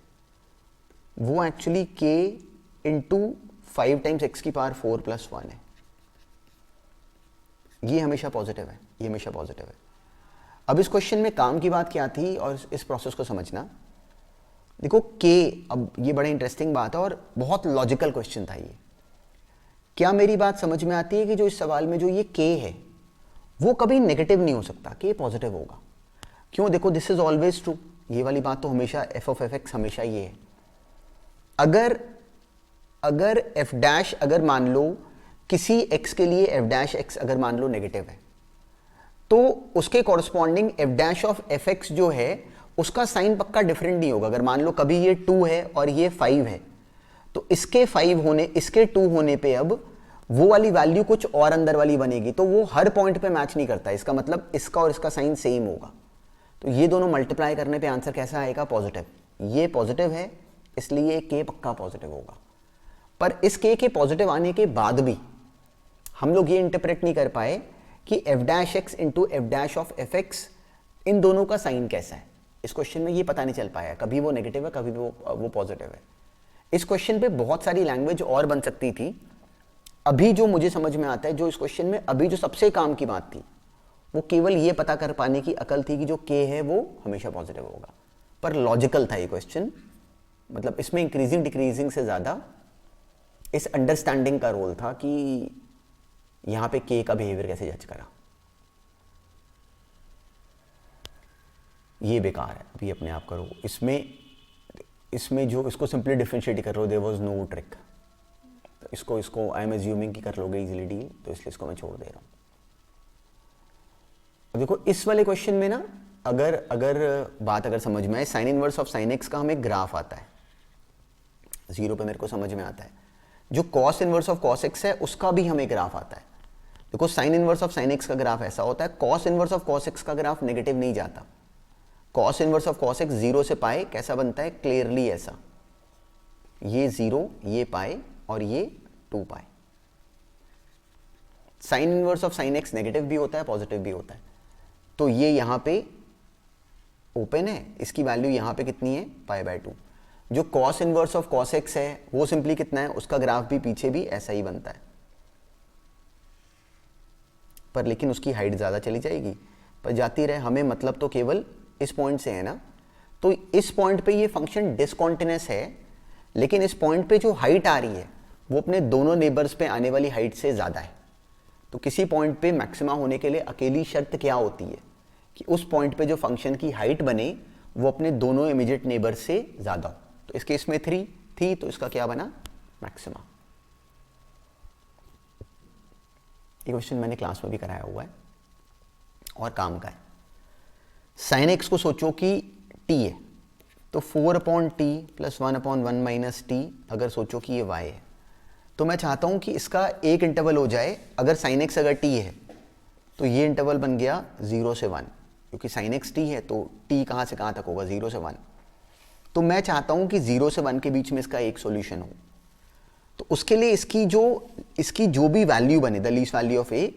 वो actually k into 5 times x की पावर 4 प्लस 1 है। ये हमेशा पॉजिटिव है, ये हमेशा पॉजिटिव है। अब इस क्वेश्चन में काम की बात क्या थी और इस प्रोसेस को समझना। देखो k, अब ये बड़ा इंटरेस्टिंग बात है और बहुत लॉजिकल क्वेश्चन था ये। क्या मेरी बात समझ में आती है कि जो इस सवाल में जो ये k है वो कभी नेगेटिव नहीं हो सकता कि ये पॉजिटिव होगा। क्यों? देखो, दिस इज ऑलवेज ट्रू, ये वाली बात तो हमेशा एफ ऑफ एफ एक्स हमेशा ये है। अगर एफ डैश, अगर मान लो किसी एक्स के लिए एफ डैश एक्स अगर मान लो नेगेटिव है, तो उसके corresponding F dash of F x जो है उसका साइन पक्का डिफरेंट नहीं होगा। अगर मान लो कभी ये 2 है और ये 5 है, तो इसके 5 होने, इसके 2 होने पे अब वो वाली वैल्यू कुछ और अंदर वाली बनेगी, तो वो हर पॉइंट पे मैच नहीं करता। इसका मतलब इसका और इसका साइन सेम होगा, तो ये दोनों मल्टीप्लाई करने पे आंसर कैसा आएगा? पॉजिटिव। ये पॉजिटिव है, इसलिए के पक्का पॉजिटिव होगा। पर इस के पॉजिटिव आने के बाद भी हम लोग ये इंटरप्रेट नहीं कर पाए कि F dash X into F dash of F X, इन दोनों का साइन कैसा है। इस क्वेश्चन में ये पता नहीं चल पाया, कभी वो नेगेटिव है कभी वो पॉजिटिव है। इस क्वेश्चन पे बहुत सारी लैंग्वेज और बन सकती थी। अभी जो मुझे समझ में आता है, जो इस क्वेश्चन में अभी जो सबसे काम की बात थी, वो केवल ये पता कर पाने की अकल थी कि जो के है वो हमेशा पॉजिटिव होगा। पर लॉजिकल था ये क्वेश्चन, मतलब इसमें इंक्रीजिंग डिक्रीजिंग से ज़्यादा इस अंडरस्टैंडिंग का रोल था कि यहाँ पे के का बिहेवियर कैसे जज करा। ये बेकार है, अभी अपने आप करो। इसमें जो इसको सिंपली डिफरेंशिएट कर लो, देयर वाज नो ट्रिक। तो इसको आई एम एज्यूमिंग कि कर लोगे इजीली डील, तो इसलिए इसको मैं छोड़ दे रहा हूँ। अब देखो इस वाले क्वेश्चन में ना, अगर बात समझ में आए, sine inverse of sine x का हमें ग्राफ आता है, 0 पे मेरे को समझ में आता है। जो cos inverse of cos x है उसका भी हमें ग्राफ आता है। देखो sine inverse of sine x का ग्राफ ऐसा होता है, cos inverse of cos x का ग्राफ नेगेटिव नहीं जाता। Cos inverse of cos x 0 से पाए कैसा बनता है? क्लियरली ऐसा, ये 0, ये पाए और ये 2 पाए। Sine inverse of sine x negative भी होता है पॉजिटिव भी होता है। तो ये यहां पे ओपन है, इसकी वैल्यू यहां पे कितनी है? π/2। जो cos inverse of cos x है वो सिंपली कितना है? उसका ग्राफ भी पीछे भी ऐसा ही बनता है, पर लेकिन उसकी हाइट ज्यादा चली जाएगी, पर जाती रहे, हमें मतलब तो केवल इस पॉइंट से है ना। तो इस पॉइंट पे ये फंक्शन डिसकॉन्टिन्यूअस है, लेकिन इस पॉइंट पे जो हाइट आ रही है वो अपने दोनों नेबर्स पे आने वाली हाइट से ज्यादा है। तो किसी पॉइंट पे मैक्सिमा होने के लिए अकेली शर्त क्या होती है कि उस पॉइंट पे जो फंक्शन की हाइट बने वो अपने दोनों इमीडिएट नेबर से ज्यादा हो। तो इस केस में 3 थी, तो इसका क्या बना? मैक्सिमा। ये क्वेश्चन मैंने क्लास में भी कराया हुआ है और काम का है। साइन एक्स को सोचो कि t है, तो 4/t + 1/1 - t अगर सोचो कि ये y है, तो मैं चाहता हूं कि इसका एक इंटरवल हो जाए। अगर साइन एक्स अगर t है तो ये इंटरवल बन गया 0 से 1, क्योंकि साइन एक्स t है तो t कहां से कहां तक होगा? 0 से 1। तो मैं चाहता हूं कि 0 से 1 के बीच में इसका एक सॉल्यूशन हो। तो उसके लिए इसकी जो भी वैल्यू बने, the least value of a,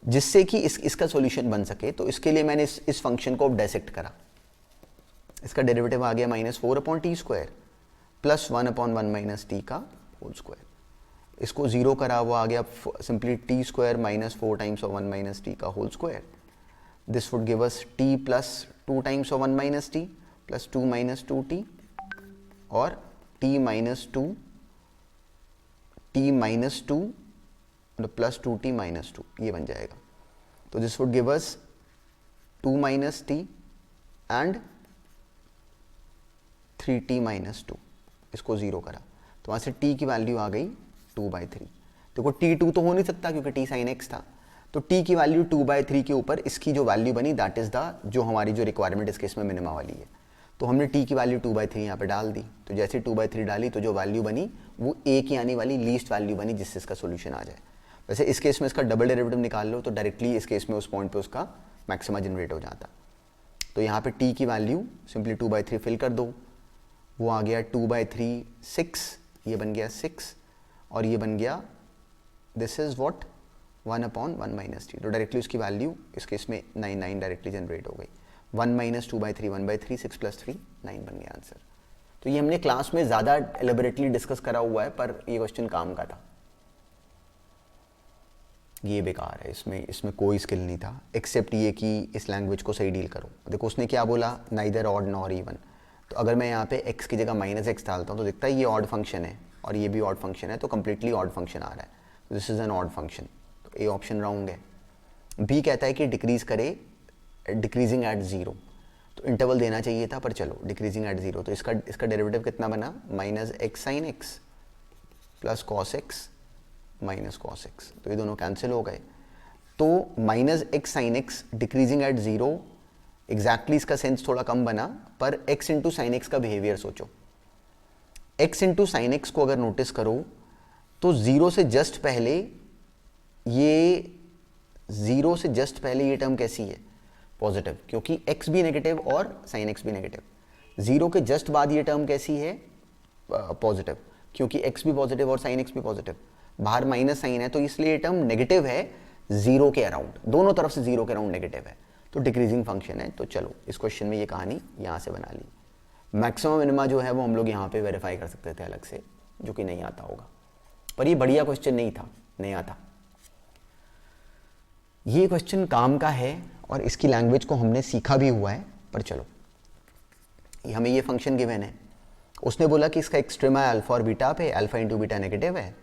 जिससे कि इसका सॉल्यूशन बन सके, तो इसके लिए मैंने इस फंक्शन को डायसेक्ट करा। इसका डेरिवेटिव आ गया -4/t² + 1/1 - t का होल स्क्वायर। इसको 0 करा, वो आ गया simply t² - 4 times of 1 - t का whole square. This would give us t + 2 times of 1 - t + 2 - 2t और t - 2 + 2t - 2, ये बन जाएगा। तो this would give us 2 - t and 3t - 2। इसको 0 करा तो वहां से t की वैल्यू आ गई 2/3। देखो t2 तो हो नहीं सकता क्योंकि t sin x था, तो t की वैल्यू 2/3 के ऊपर इसकी जो वैल्यू बनी, दैट इज द जो हमारी जो रिक्वायरमेंट इस केस में मिनिमा वाली है। तो हमने t की वैल्यू 2/3 यहाँ पे डाल दी। तो जैसे 2/3 डाली तो जो वैल्यू बनी वो a की आने वाली लीस्ट वैल्यू बनी जिससे इसका सोल्यूशन आ जाए। वैसे इस केस में इसका डबल डेरिवेटिव निकाल लो तो डायरेक्टली इस केस में उस पॉइंट पे उसका मैक्सिमा जनरेट हो जाता। तो यहाँ पे t की वैल्यू सिंपली 2/3 फिल कर दो, वो आ गया 2/3 6, ये बन गया 6 और ये बन गया दिस इज व्हाट 1/1 - t। तो डायरेक्टली उसकी वैल्यू इस केस में 9 डायरेक्टली जनरेट हो गई। 1 - 2/3 1/3, 6 + 3 9 बन गया आंसर। तो ये हमने क्लास में ज़्यादा एलेबोरेटली डिस्कस करा हुआ है, पर ये क्वेश्चन काम का था। ये बेकार है, इसमें कोई स्किल नहीं था एक्सेप्ट ये कि इस लैंग्वेज को सही डील करो। देखो उसने क्या बोला, नाइदर ऑड नॉर इवन। तो अगर मैं यहाँ पे x की जगह -x डालता हूँ तो दिखता है ये ऑड फंक्शन है और ये भी ऑड फंक्शन है, तो कंप्लीटली ऑड फंक्शन आ रहा है। This is an odd function, तो ए ऑप्शन रॉन्ग है। बी कहता है कि डिक्रीज करे डिक्रीजिंग एट जीरो, तो इंटरवल देना चाहिए था, पर चलो डिक्रीजिंग एट जीरो, तो इसका डेरिवेटिव कितना बना, minus x sine x plus cos x minus cos x, तो ये दोनों कैंसिल हो गए। तो minus x sine x decreasing eight zero, exactly इसका सेंस थोड़ा कम बना, पर एक्स इंटू साइन एक्स का बिहेवियर सोचो। एक्स इंटू साइन एक्स को अगर नोटिस करो तो जीरो से जस्ट पहले ये टर्म कैसी है, पॉजिटिव, क्योंकि x भी नेगेटिव और साइन x भी नेगेटिव। जीरो के जस्ट बाद ये टर्म कैसी है, पॉजिटिव, क्योंकि x भी पॉजिटिव और साइन x भी पॉजिटिव। बाहर माइनस साइन है तो इसलिए ये टर्म नेगेटिव है जीरो के अराउंड, दोनों तरफ से जीरो के अराउंड नेगेटिव है, तो डिक्रीजिंग फंक्शन है। तो चलो इस क्वेश्चन में ये कहानी यहाँ से बना ली। मैक्सिमम मिनिमा जो है वो हम लोग यहाँ पे वेरीफाई कर सकते थे अलग से, जो कि नहीं आता होगा, पर ये बढ़िया क्वेश्चन नहीं था, नया था। ये क्वेश्चन काम का है और इसकी लैंग्वेज को हमने सीखा भी हुआ है, पर चलो हमें ये फंक्शन गिवन है, उसने बोला कि इसका एक्सट्रीमा है अल्फा और बीटा पे, अल्फा इंटू बीटा नेगेटिव है।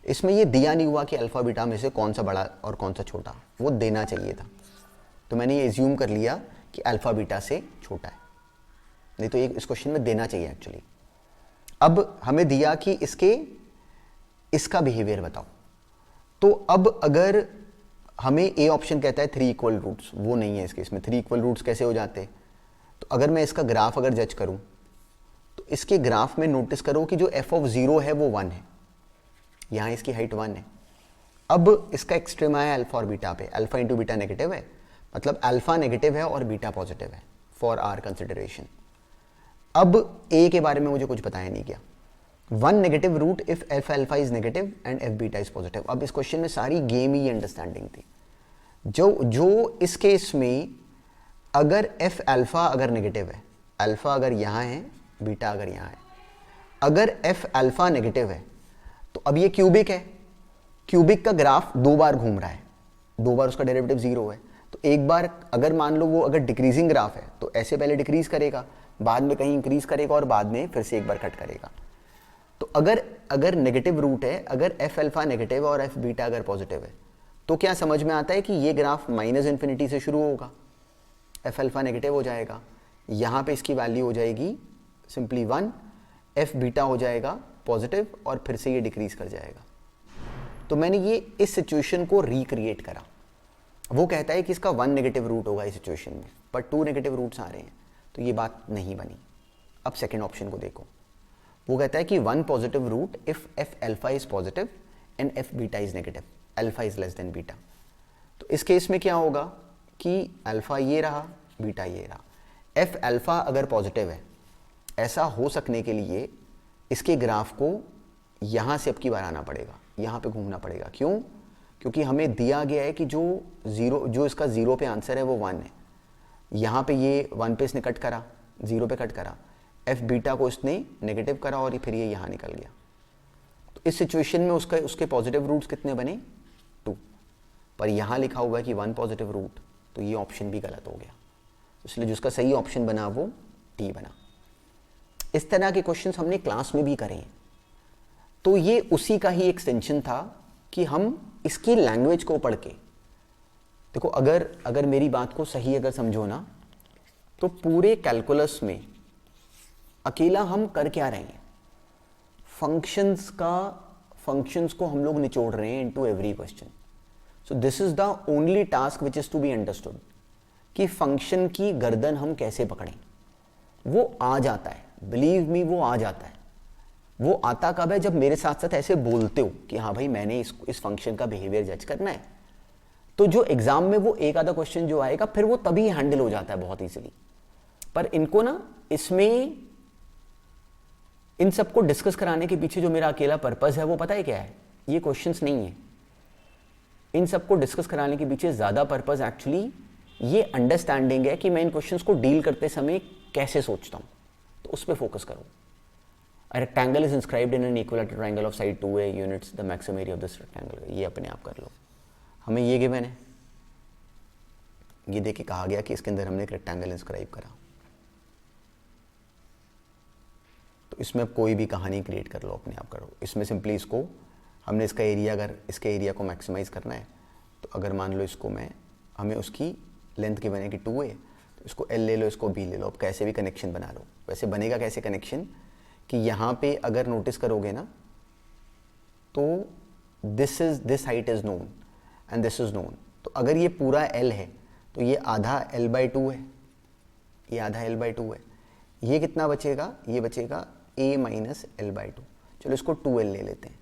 इसमें ये दिया नहीं हुआ कि अल्फा बीटा में से कौन सा बड़ा और कौन सा छोटा, वो देना चाहिए था, तो मैंने ये एज्यूम कर लिया कि अल्फा बीटा से छोटा है, नहीं तो ये इस क्वेश्चन में देना चाहिए एक्चुअली। अब हमें दिया कि इसका बिहेवियर बताओ, तो अब अगर हमें ए ऑप्शन कहता है 3 इक्वल रूट्स, वो नहीं है इसके, इसमें 3 इक्वल रूट्स कैसे हो जाते, तो अगर मैं इसका ग्राफ अगर जज करूं तो इसके ग्राफ में नोटिस करो कि जो एफ ऑफ 0 है वो 1 है, यहां इसकी हाइट 1 है। अब इसका एक्सट्रीमा है अल्फा और बीटा पे, अल्फा इंटू बीटा नेगेटिव है, मतलब अल्फा नेगेटिव है और बीटा पॉजिटिव है फॉर आर कंसिडरेशन। अब ए के बारे में मुझे कुछ बताया नहीं गया, 1 negative root if F alpha is negative and F beta is positive. अब इस क्वेश्चन में सारी गेम ही अंडरस्टैंडिंग थी, जो इस केस में अगर एफ अल्फा अगर नेगेटिव है, अल्फा अगर यहाँ है, बीटा अगर यहाँ है, अगर एफ अल्फा नेगेटिव है तो अब ये क्यूबिक है, क्यूबिक का ग्राफ 2 बार घूम रहा है, 2 बार उसका डेरिवेटिव 0 है, तो एक बार अगर मान लो वो अगर डिक्रीजिंग ग्राफ है तो ऐसे पहले डिक्रीज करेगा, बाद में कहीं इंक्रीज करेगा और बाद में फिर से एक बार कट करेगा। तो अगर नेगेटिव रूट है, अगर एफ अल्फा नेगेटिव और एफ बीटा अगर पॉजिटिव है, तो क्या समझ में आता है कि ये ग्राफ माइनस इन्फिनिटी से शुरू होगा, एफ अल्फा नेगेटिव हो जाएगा, यहाँ पे इसकी वैल्यू हो जाएगी सिंपली 1, एफ बीटा हो जाएगा पॉजिटिव और फिर से ये डिक्रीज कर जाएगा। तो मैंने ये इस सिचुएशन को रिक्रिएट करा। वो कहता है कि इसका 1 नेगेटिव रूट होगा इस सिचुएशन में, पर 2 नेगेटिव रूट्स आ रहे हैं, तो ये बात नहीं बनी। अब सेकेंड ऑप्शन को देखो, वो कहता है कि 1 positive root if F alpha is positive and F beta is negative, alpha is less than beta. तो इस केस में क्या होगा कि अल्फा ये रहा, बीटा ये रहा। एफ अल्फा अगर पॉजिटिव है, ऐसा हो सकने के लिए इसके ग्राफ को यहाँ से अब की बार आना पड़ेगा, यहाँ पे घूमना पड़ेगा। क्यों? क्योंकि हमें दिया गया है कि जो इसका 0 पे आंसर है वो 1 है, यहाँ पे ये 1 पे इसने कट करा, 0 पे कट करा, एफ बीटा को इसने नेगेटिव करा और फिर ये यहाँ निकल गया। तो इस सिचुएशन में उसके पॉजिटिव रूट्स कितने बने, 2, पर यहाँ लिखा हुआ है कि 1 पॉजिटिव रूट, तो ये ऑप्शन भी गलत हो गया, इसलिए जिसका सही ऑप्शन बना वो डी बना। इस तरह के क्वेश्चंस हमने क्लास में भी करे हैं, तो ये उसी का ही एक्सटेंशन था कि हम इसकी लैंग्वेज को पढ़ के देखो, अगर मेरी बात को सही अगर समझो ना, तो पूरे कैलकुलस में अकेला हम कर क्या रहे हैं, फंक्शंस को हम लोग निचोड़ रहे हैं into every question. So this is the only task which is to be understood, कि फंक्शन की गर्दन हम कैसे पकड़ें। वो आ जाता है, बिलीव मी, वो आ जाता है। वो आता कब है, जब मेरे साथ साथ ऐसे बोलते हो कि हाँ भाई मैंने इस फंक्शन का बिहेवियर जज करना है, तो जो एग्जाम में वो एक आधा क्वेश्चन जो आएगा फिर वो तभी हैंडल हो जाता है बहुत इजीली। पर इनको ना, इसमें इन सबको डिस्कस कराने के पीछे जो मेरा अकेला पर्पस है वो पता है क्या है, ये क्वेश्चंस नहीं है। इन सबको डिस्कस कराने के पीछे ज्यादा पर्पस एक्चुअली ये अंडरस्टैंडिंग है कि मैं इन क्वेश्चंस को डील करते समय कैसे सोचता हूं, तो उस पर फोकस करो। A rectangle is inscribed in an equilateral triangle of side 2a units the maximum area of this rectangle। ये अपने आप कर लो। हमें ये गिवन है, ये देख के कहा गया कि इसके अंदर हमने एक रेक्टेंगल इंस्क्राइब करा, तो इसमें अब कोई भी कहानी क्रिएट कर लो, अपने आप करो। इसमें सिंपली इसको हमने इसका एरिया, अगर इसके एरिया को मैक्सिमाइज करना है, तो अगर मान लो इसको मैं हमें उसकी लेंथ गिवन है कि 2a, तो इसको l ले लो, इसको b ले लो, अब कैसे भी कनेक्शन बना लो। वैसे बनेगा कैसे कनेक्शन कि यहाँ पे अगर नोटिस करोगे ना तो this height is known and this is known, तो अगर ये पूरा l है तो ये आधा l/2 है, ये आधा l/2 है, ये कितना बचेगा, ये बचेगा a माइनस l/2। चलो इसको 2l ले लेते हैं,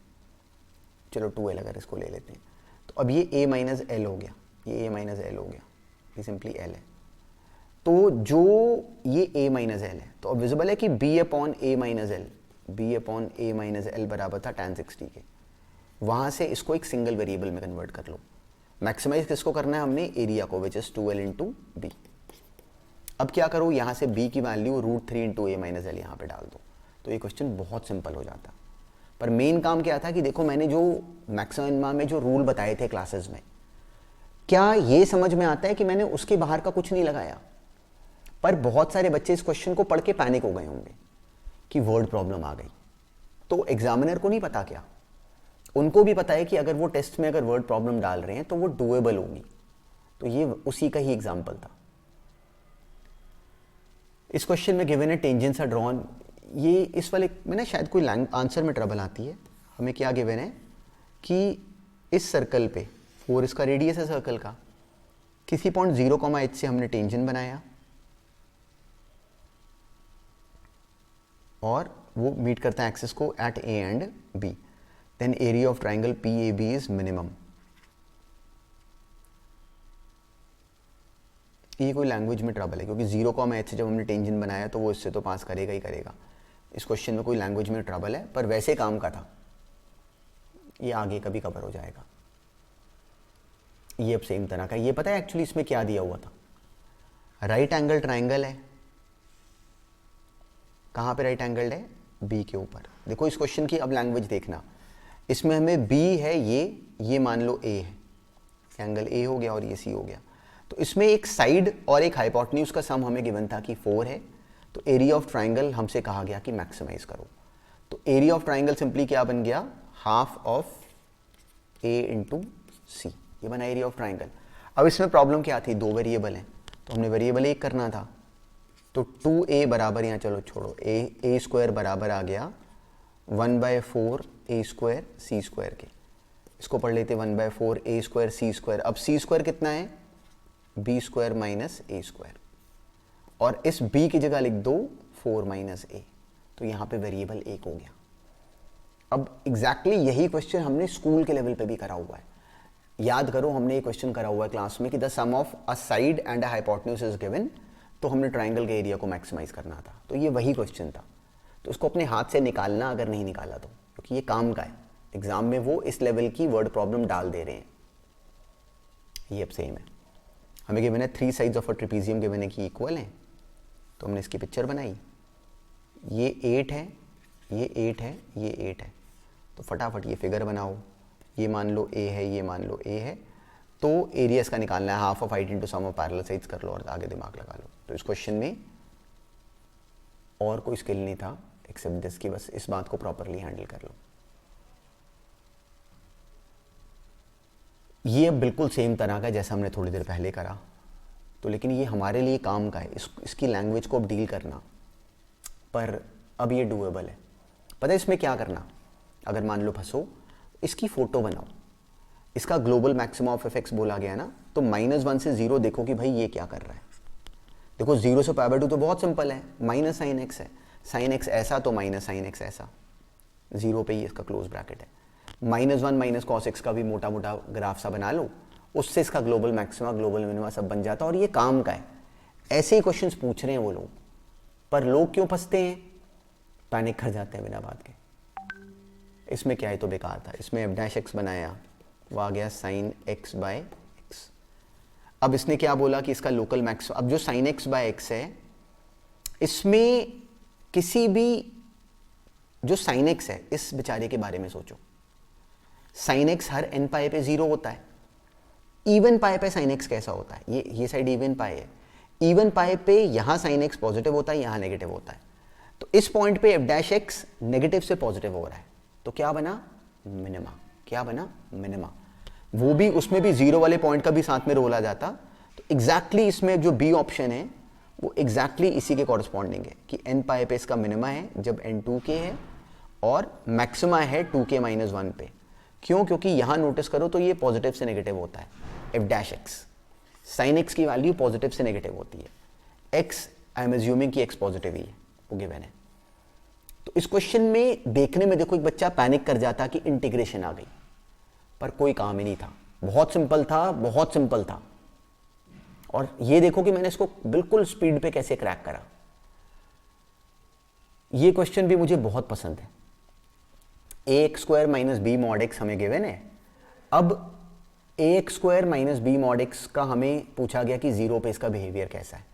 चलो 2l अगर इसको ले लेते हैं तो अब ये a माइनस l हो गया, ये a माइनस l हो गया, ये सिंपली l है। तो जो ये a माइनस l है तो अब विजिबल है कि b upon a minus l, b upon a minus l बराबर था tan 60 के। वहाँ से इसको एक सिंगल वेरिएबल में कन्वर्ट कर लो। मैक्सिमाइज किसको करना है हमने, एरिया को, which is 2l into B. अब क्या करो, यहाँ से b की value √3 into a minus l यहाँ पे डाल दो, तो ये क्वेश्चन बहुत सिंपल हो जाता। पर मेन काम क्या था कि देखो मैंने जो मैक्सिमा में जो रूल बताए थे क्लासेस में, क्या ये समझ में आता है कि मैंने उसके बाहर का कुछ नहीं लगाया। पर बहुत सारे बच्चे इस क्वेश्चन को पढ़ के पैनिक हो गए होंगे कि वर्ड प्रॉब्लम आ गई। तो एग्जामिनर को नहीं पता क्या, उनको भी पता है कि अगर वो टेस्ट में अगर वर्ड प्रॉब्लम डाल रहे हैं तो वो डुएबल होगी। तो ये उसी का ही एग्जाम्पल था। इस क्वेश्चन में गिवन है टेंजेंट्स आर ड्रॉन। ये इस वाले में ना शायद कोई आंसर में ट्रबल आती है। हमें क्या गिवन है कि इस सर्कल पे 4 इसका रेडियस है सर्कल का, किसी पॉइंट 0,h से हमने टेंजेंट बनाया और वो मीट करता है एक्सिस को at a and b, then area of triangle PAB is minimum. ये कोई लैंग्वेज में ट्रबल है क्योंकि 0,h से जब हमने टेंजेंट बनाया तो वो इससे तो पास करेगा ही करेगा। इस क्वेश्चन में कोई लैंग्वेज में ट्रबल है, पर वैसे काम का था, ये आगे कभी कवर हो जाएगा। ये अब सेम तरह का, ये पता है एक्चुअली इसमें क्या दिया हुआ था, राइट एंगल ट्राइंगल है। कहाँ पे राइट एंगल्ड है, बी के ऊपर। देखो इस क्वेश्चन की अब लैंग्वेज देखना, इसमें हमें बी है, ये मान लो ए है, एंगल ए हो गया और ये सी हो गया। तो इसमें एक साइड और एक हाइपोटेन्यूज का सम हमें गिवन था कि 4 है। तो एरिया ऑफ ट्राइंगल हमसे कहा गया कि मैक्सिमाइज करो। तो एरिया ऑफ ट्राइंगल सिंपली क्या बन गया, हाफ ऑफ ए इंटू सी, ये बना एरिया ऑफ ट्राइंगल। अब इसमें प्रॉब्लम क्या थी, 2 वेरिएबल हैं तो हमने वेरिएबल एक करना था। तो 2a बराबर, यहाँ चलो छोड़ो, a स्क्वायर बराबर आ गया 1/4 a स्क्वायर c स्क्वायर के। इसको पढ़ लेते 1/4 a स्क्वायर c स्क्वायर। अब c स्क्वायर कितना है, b square minus a square, और इस b की जगह लिख दो 4 माइनस a। तो यहाँ पे वेरिएबल एक हो गया। अब एग्जैक्टली यही क्वेश्चन हमने स्कूल के लेवल पे भी करा हुआ है। याद करो हमने ये क्वेश्चन करा हुआ है क्लास में कि the sum of a side and a hypotenuse is given. तो हमने ट्राइंगल के एरिया को मैक्सिमाइज करना था, तो ये वही क्वेश्चन था। तो इसको अपने हाथ से निकालना अगर नहीं निकाला तो, क्योंकि ये काम का है। एग्जाम में वो इस लेवल की वर्ड प्रॉब्लम डाल दे रहे हैं। ये अब सेम है, हमें गिवन है 3 sides of a trapezium given है कि इक्वल हैं। तो हमने इसकी पिक्चर बनाई, ये 8 है, ये 8 है, ये 8 है। तो फटाफट ये फिगर बनाओ, ये मान लो a है, ये मान लो a है। तो एरिया इसका निकालना है, half of height into sum of parallel sides कर लो और आगे दिमाग लगा लो। तो इस क्वेश्चन में और कोई स्किल नहीं था एक्सेप्ट दिस की, बस इस बात को प्रॉपरली हैंडल कर लो। ये अब बिल्कुल सेम तरह का जैसा हमने थोड़ी देर पहले करा, तो लेकिन ये हमारे लिए काम का है, इसकी लैंग्वेज को अब डील करना। पर अब ये डूएबल है। पता है इसमें क्या करना, अगर मान लो फंसो, इसकी फोटो बनाओ। इसका global maximum of F x बोला गया ना, तो -1 से 0 देखो कि भाई ये क्या कर रहा है। देखो 0 से π/2 तो बहुत सिंपल है, माइनस साइन एक्स है, साइन एक्स ऐसा तो माइनस साइन एक्स ऐसा, 0 पे ही इसका क्लोज ब्रैकेट है। -1 माइनस कॉस एक्स का भी मोटा मोटा ग्राफ सा बना लो, उससे इसका ग्लोबल मैक्सिमा ग्लोबल मिनिमा सब बन जाता है। और ये काम का है, ऐसे ही क्वेश्चंस पूछ रहे हैं वो लोग। पर लोग क्यों फंसते हैं, पैनिक कर जाते हैं बिना बात के। इसमें क्या है तो बेकार था, इसमें f' बनाया, वो आ गया sin x/x। अब इसने क्या बोला कि इसका लोकल मैक्स, अब जो sin x/x है, इसमें किसी भी जो sin x है, इस बेचारे के बारे में सोचो। sin x हर n पाई पे 0 होता है। इवन पाई पे sin x कैसा होता है, ये साइड इवन पाई है। इवन पाई पे यहाँ sin x पॉजिटिव होता है, यहाँ नेगेटिव होता है। तो इस पॉइंट पे f' नेगेटिव से पॉजिटिव हो रहा है, तो क्या बना, मिनिमा। क्या बना, मिनिमा। वो भी, उसमें भी जीरो वाले पॉइंट का भी साथ में रोल आ जाता। तो एग्जैक्टली इसमें जो बी ऑप्शन है वो एग्जैक्टली इसी के कॉरस्पॉन्डिंग है कि एन पाई पे इसका मिनिमा है जब एन 2k है और मैक्सिमा है 2k माइनस 1 पे। क्यों? क्योंकि यहां नोटिस करो तो ये पॉजिटिव से नेगेटिव होता है। F dash x, sine x की वैल्यू पॉजिटिव से नेगेटिव होती है। एक्स, आई एम एज्यूमिंग कि एक्स पॉजिटिव ही है, वो गिवन है। तो इस क्वेश्चन में देखने में देखो एक बच्चा पैनिक कर जाता कि इंटीग्रेशन आ गई, पर कोई काम ही नहीं था, बहुत सिंपल था, बहुत सिंपल था। और ये देखो कि मैंने इसको बिल्कुल स्पीड पे कैसे क्रैक करा। ये क्वेश्चन भी मुझे बहुत पसंद है। A X square minus B mod X हमें गिवन है। अब A X square minus B mod X का हमें पूछा गया कि जीरो पे इसका बिहेवियर कैसा है।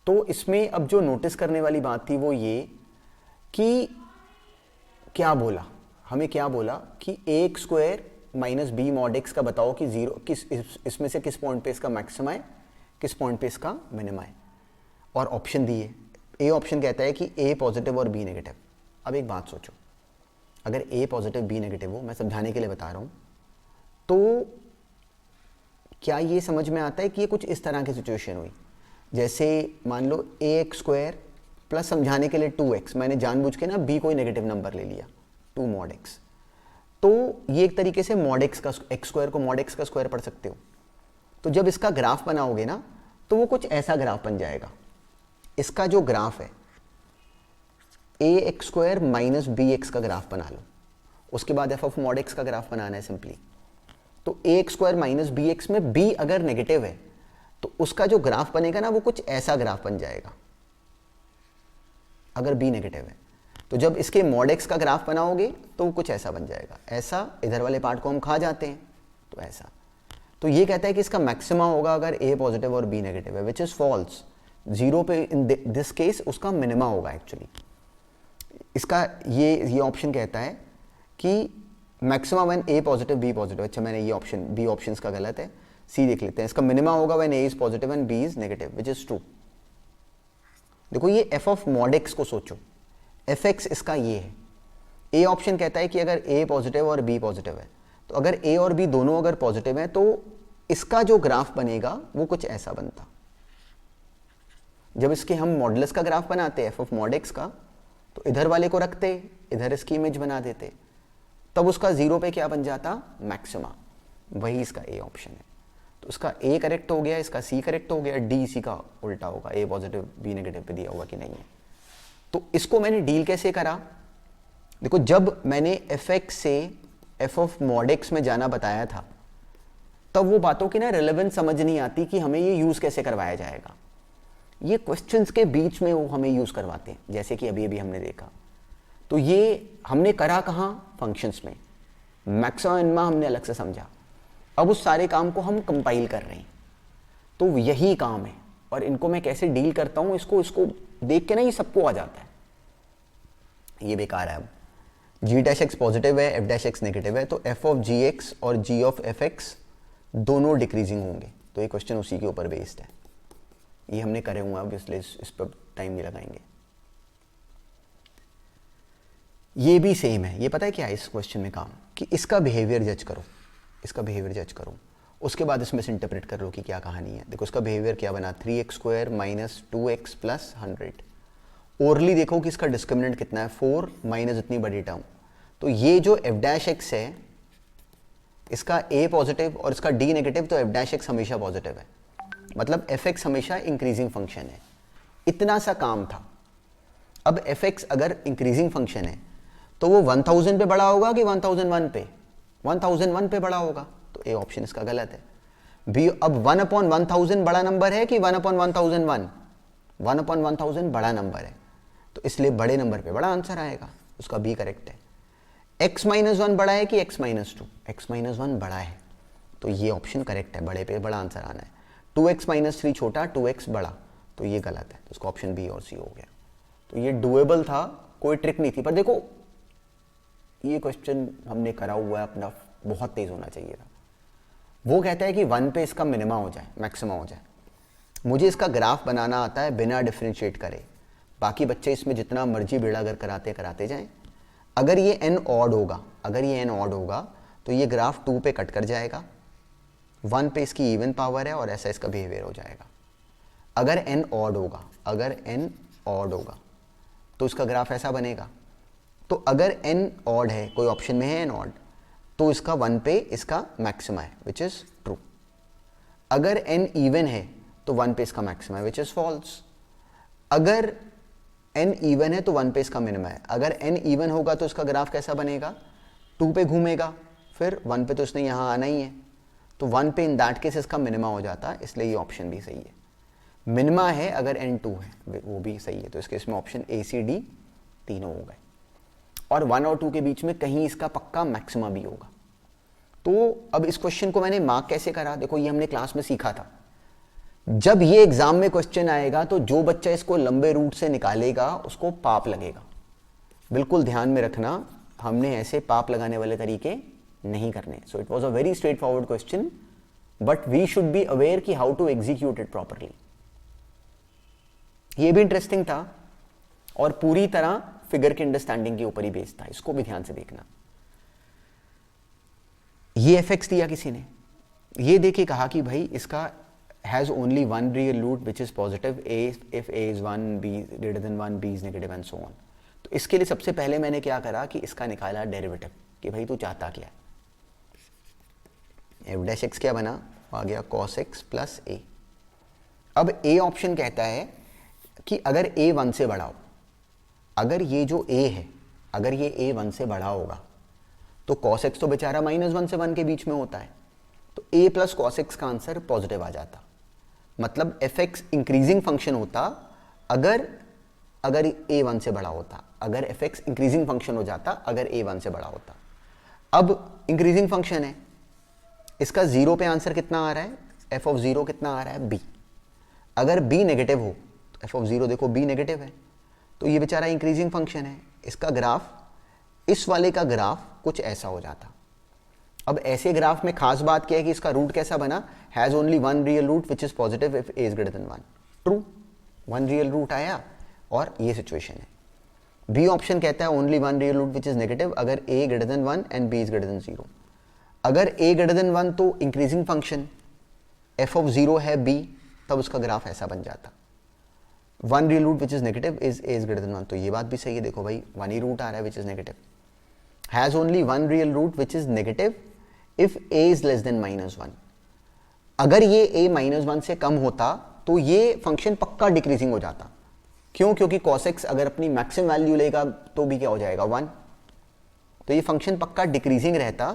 तो इसमें अब जो नोटिस करने वाली बात थी वो ये कि क्या बोला, हमें क्या बोला कि A X square minus B mod X का बताओ कि जीरो किस इसमें से किस पॉइंट पे इसका मैक्सिमा है, किस पॉइंट पे इसका मिनिमा है, और ऑप्शन दिए। ए ऑप्शन कहता है कि ए पॉजिटिव और बी नेगेटिव। अब एक बात सोचो, अगर ए पॉजिटिव बी नेगेटिव हो, मैं समझाने के लिए बता रहा हूं, तो क्या ये समझ में आता है कि ये कुछ इस तरह की सिचुएशन हुई, जैसे मान लो ए एक्स स्क्वायर प्लस समझाने के लिए 2x, मैंने जानबूझ के ना बी कोई नेगेटिव नंबर ले लिया, 2 मॉड एक्स। तो ये एक तरीके से मॉड एक्स का, एक्स स्क्वायर को मॉड एक्स का स्क्वायर पढ़ सकते हो। तो जब इसका ग्राफ बनाओगे ना तो वो कुछ ऐसा ग्राफ बन जाएगा। इसका जो ग्राफ है A X square minus B X का ग्राफ बना लो, उसके बाद एफ ऑफ मॉड एक्स का ग्राफ बनाना है सिंपली। तो A X square minus B X में बी अगर नेगेटिव है तो उसका जो ग्राफ बनेगा ना वो कुछ ऐसा ग्राफ बन जाएगा, अगर बी नेगेटिव है। तो जब इसके मॉड एक्स का ग्राफ बनाओगे तो वो कुछ ऐसा बन जाएगा, ऐसा, इधर वाले पार्ट को हम खा जाते हैं तो ऐसा। तो ये कहता है कि इसका मैक्सिमा होगा अगर ए पॉजिटिव और बी नेगेटिव है, विच इज फॉल्स। जीरो पे इन दिस केस उसका मिनिमा होगा एक्चुअली। इसका ये ऑप्शन कहता है कि maxima when A positive B positive. अच्छा, मैंने ये ऑप्शन बी ऑप्शन का गलत है, सी देख लेते हैं। इसका मिनिमा होगा when A is positive and B is negative, which is true. देखो ये एफ ऑफ मॉड एक्स को सोचो, एफ एक्स इसका ये है। ए ऑप्शन कहता है कि अगर ए पॉजिटिव और बी पॉजिटिव है, तो अगर ए और बी दोनों अगर पॉजिटिव है तो इसका जो ग्राफ बनेगा वो कुछ ऐसा बनता। जब इसके हम मॉडुलस का ग्राफ बनाते एफ ऑफ मॉड एक्स का, तो इधर वाले को रखते, इधर इसकी इमेज बना देते, तब उसका जीरो पे क्या बन जाता, मैक्सिमा। वही इसका ए ऑप्शन है। तो इसका ए करेक्ट हो गया, इसका सी करेक्ट हो गया, डी इसी का उल्टा होगा, ए पॉजिटिव बी नेगेटिव पे दिया हुआ कि नहीं है। तो इसको मैंने डील कैसे करा, देखो जब मैंने एफ एक्स से एफ ऑफ मॉड एक्स में जाना बताया था, तब वो बातों की ना रिलेवेंस समझ नहीं आती कि हमें ये यूज कैसे करवाया जाएगा। ये क्वेश्चंस के बीच में वो हमें यूज करवाते हैं, जैसे कि अभी अभी हमने देखा। तो ये हमने करा कहाँ, फंक्शंस में। मैक्सिमा मिनिमा हमने अलग से समझा, अब उस सारे काम को हम कंपाइल कर रहे हैं। तो यही काम है, और इनको मैं कैसे डील करता हूं, इसको देख के ना ये सबको आ जाता है। ये बेकार है। अब जी डैश एक्स पॉजिटिव है, एफ डैश एक्स नेगेटिव है, तो एफ ऑफ जी एक्स और जी ऑफ एफ एक्स दोनों डिक्रीजिंग होंगे। तो ये क्वेश्चन उसी के ऊपर बेस्ड है, ये हमने करे हुए हैं, अब इसलिए इस पर टाइम नहीं लगाएंगे। ये भी सेम है। ये पता है क्या है इस क्वेश्चन में काम, कि इसका बिहेवियर जज करो, इसका बिहेवियर जज करो, उसके बाद इसमें से इंटरप्रेट कर लो कि क्या कहानी है। देखो इसका बिहेवियर क्या बना, 3x square minus 2x plus 100। Orally देखो कि इसका डिस्क्रिमिनेंट कितना है, 4 माइनस इतनी बड़ी टर्म। तो ये जो एफ डैश एक्स है, इसका ए पॉजिटिव और इसका डी नेगेटिव, तो एफ डैश एक्स हमेशा पॉजिटिव है, मतलब एफ एक्स हमेशा इंक्रीजिंग फंक्शन है। इतना सा काम था। अब एफ एक्स अगर इंक्रीजिंग फंक्शन है तो वो 1000 पे बड़ा होगा कि 1001 पे, 1001 पे बड़ा होगा, तो ए ऑप्शन इसका गलत है। बी, अब 1/1000 बड़ा नंबर है कि 1/1001? 1/1000 बड़ा नंबर है, तो इसलिए बड़े नंबर पे बड़ा आंसर आएगा, उसका बी करेक्ट है। x-1 बड़ा है कि x-2? x-1 बड़ा है, तो ये ऑप्शन करेक्ट है, बड़े पे बड़ा आंसर आना है। 2x-3 छोटा, 2x बड़ा, तो ये गलत है, तो उसका ऑप्शन बी और सी हो गया। तो ये डुएबल था, कोई ट्रिक नहीं थी। पर देखो ये क्वेश्चन हमने करा हुआ है अपना, बहुत तेज होना चाहिए था। वो कहता है कि 1 पे इसका मिनिमा हो जाए, मैक्सिमा हो जाए। मुझे इसका ग्राफ बनाना आता है बिना डिफरेंशिएट करे, बाकी बच्चे इसमें जितना मर्जी बेड़ा अगर कराते जाएं। अगर ये n ऑड होगा, अगर ये n ऑड होगा तो ये ग्राफ 2 पे कट कर जाएगा, 1 पे इसकी इवन पावर है और ऐसा इसका बिहेवियर हो जाएगा। अगर n ऑड होगा तो इसका ग्राफ ऐसा बनेगा। तो अगर n ऑड है, कोई ऑप्शन में है n ऑड, तो इसका 1 पे इसका मैक्सिमा है विच इज ट्रू। अगर n इवन है तो 1 पे इसका मैक्सिमा है विच इज फॉल्स। अगर n इवन है तो 1 पे इसका मिनिमा है। अगर n इवन होगा तो इसका ग्राफ कैसा बनेगा, 2 पे घूमेगा, फिर 1 पे तो इसने यहाँ आना ही है, तो 1 पे इन दैट केस इसका मिनिमा हो जाता है, इसलिए ये ऑप्शन भी सही है। मिनिमा है अगर n 2 है वो भी सही है, तो इसके इसमें ऑप्शन A C D तीनों हो गए। और 1 और 2 के बीच में कहीं इसका पक्का मैक्सिमा भी होगा। तो अब इस क्वेश्चन को मैंने मार्क कैसे करा, देखो ये हमने क्लास में सीखा था। जब ये एग्जाम में क्वेश्चन आएगा तो जो बच्चा इसको लंबे रूट से निकालेगा उसको पाप लगेगा। बिल्कुल ध्यान में रखना, हमने ऐसे पाप लगाने वाले तरीके नहीं करने। So it was a very straight forward question, but we should be aware कि how to execute it properly. ये भी इंटरेस्टिंग था और पूरी तरह फिगर की अंडरस्टैंडिंग के ऊपर ही बेस्ड था, इसको भी ध्यान से देखना। ये fx दिया किसी ने, ये देके कहा कि भाई इसका has only one real root which is positive a if a is 1 b greater than 1 b is negative and so on। तो इसके लिए सबसे पहले मैंने क्या करा कि इसका निकाला डेरिवेटिव कि भाई तू चाहता क्या है। f डैश x क्या बना, आ गया cos x प्लस a। अब a ऑप्शन कहता है कि अगर a 1 से बड़ा हो, अगर ये जो a है अगर ये a 1 से बड़ा होगा तो cos x तो बेचारा -1 से 1 के बीच में होता है, तो a प्लस cos x का आंसर पॉजिटिव आ जाता। मतलब fx इंक्रीजिंग फंक्शन होता अगर a 1 से बड़ा होता, अगर fx इंक्रीजिंग फंक्शन हो जाता अगर a 1 से बड़ा होता। अब इंक्रीजिंग फंक्शन है, इसका 0 पे आंसर कितना आ रहा है, f ऑफ 0 कितना आ रहा है, b। अगर b नेगेटिव हो तो f ऑफ 0 देखो b नेगेटिव है, तो ये बेचारा इंक्रीजिंग फंक्शन है, इसका ग्राफ, इस वाले का ग्राफ कुछ ऐसा हो जाता। अब ऐसे ग्राफ में खास बात क्या है कि इसका रूट कैसा बना, has only one real root which is positive if A is greater than 1। True, one real root आया और ये सिचुएशन है। बी ऑप्शन कहता है only one real root which is negative अगर A greater than 1 and B is greater than 0। अगर A greater than 1 तो increasing function F of 0 है b, तब उसका ग्राफ ऐसा बन जाता। One real root which is negative is A is greater than 1, तो ये बात भी सही है। देखो भाई वन ही रूट आ रहा है which is negative. Has only one real root which is negative if a is less than -1। अगर ये a -1 से कम होता तो ये फंक्शन पक्का डिक्रीजिंग हो जाता। क्यों, क्योंकि cos x अगर अपनी मैक्सिमम वैल्यू लेगा तो भी क्या हो जाएगा 1, तो ये फंक्शन पक्का डिक्रीजिंग रहता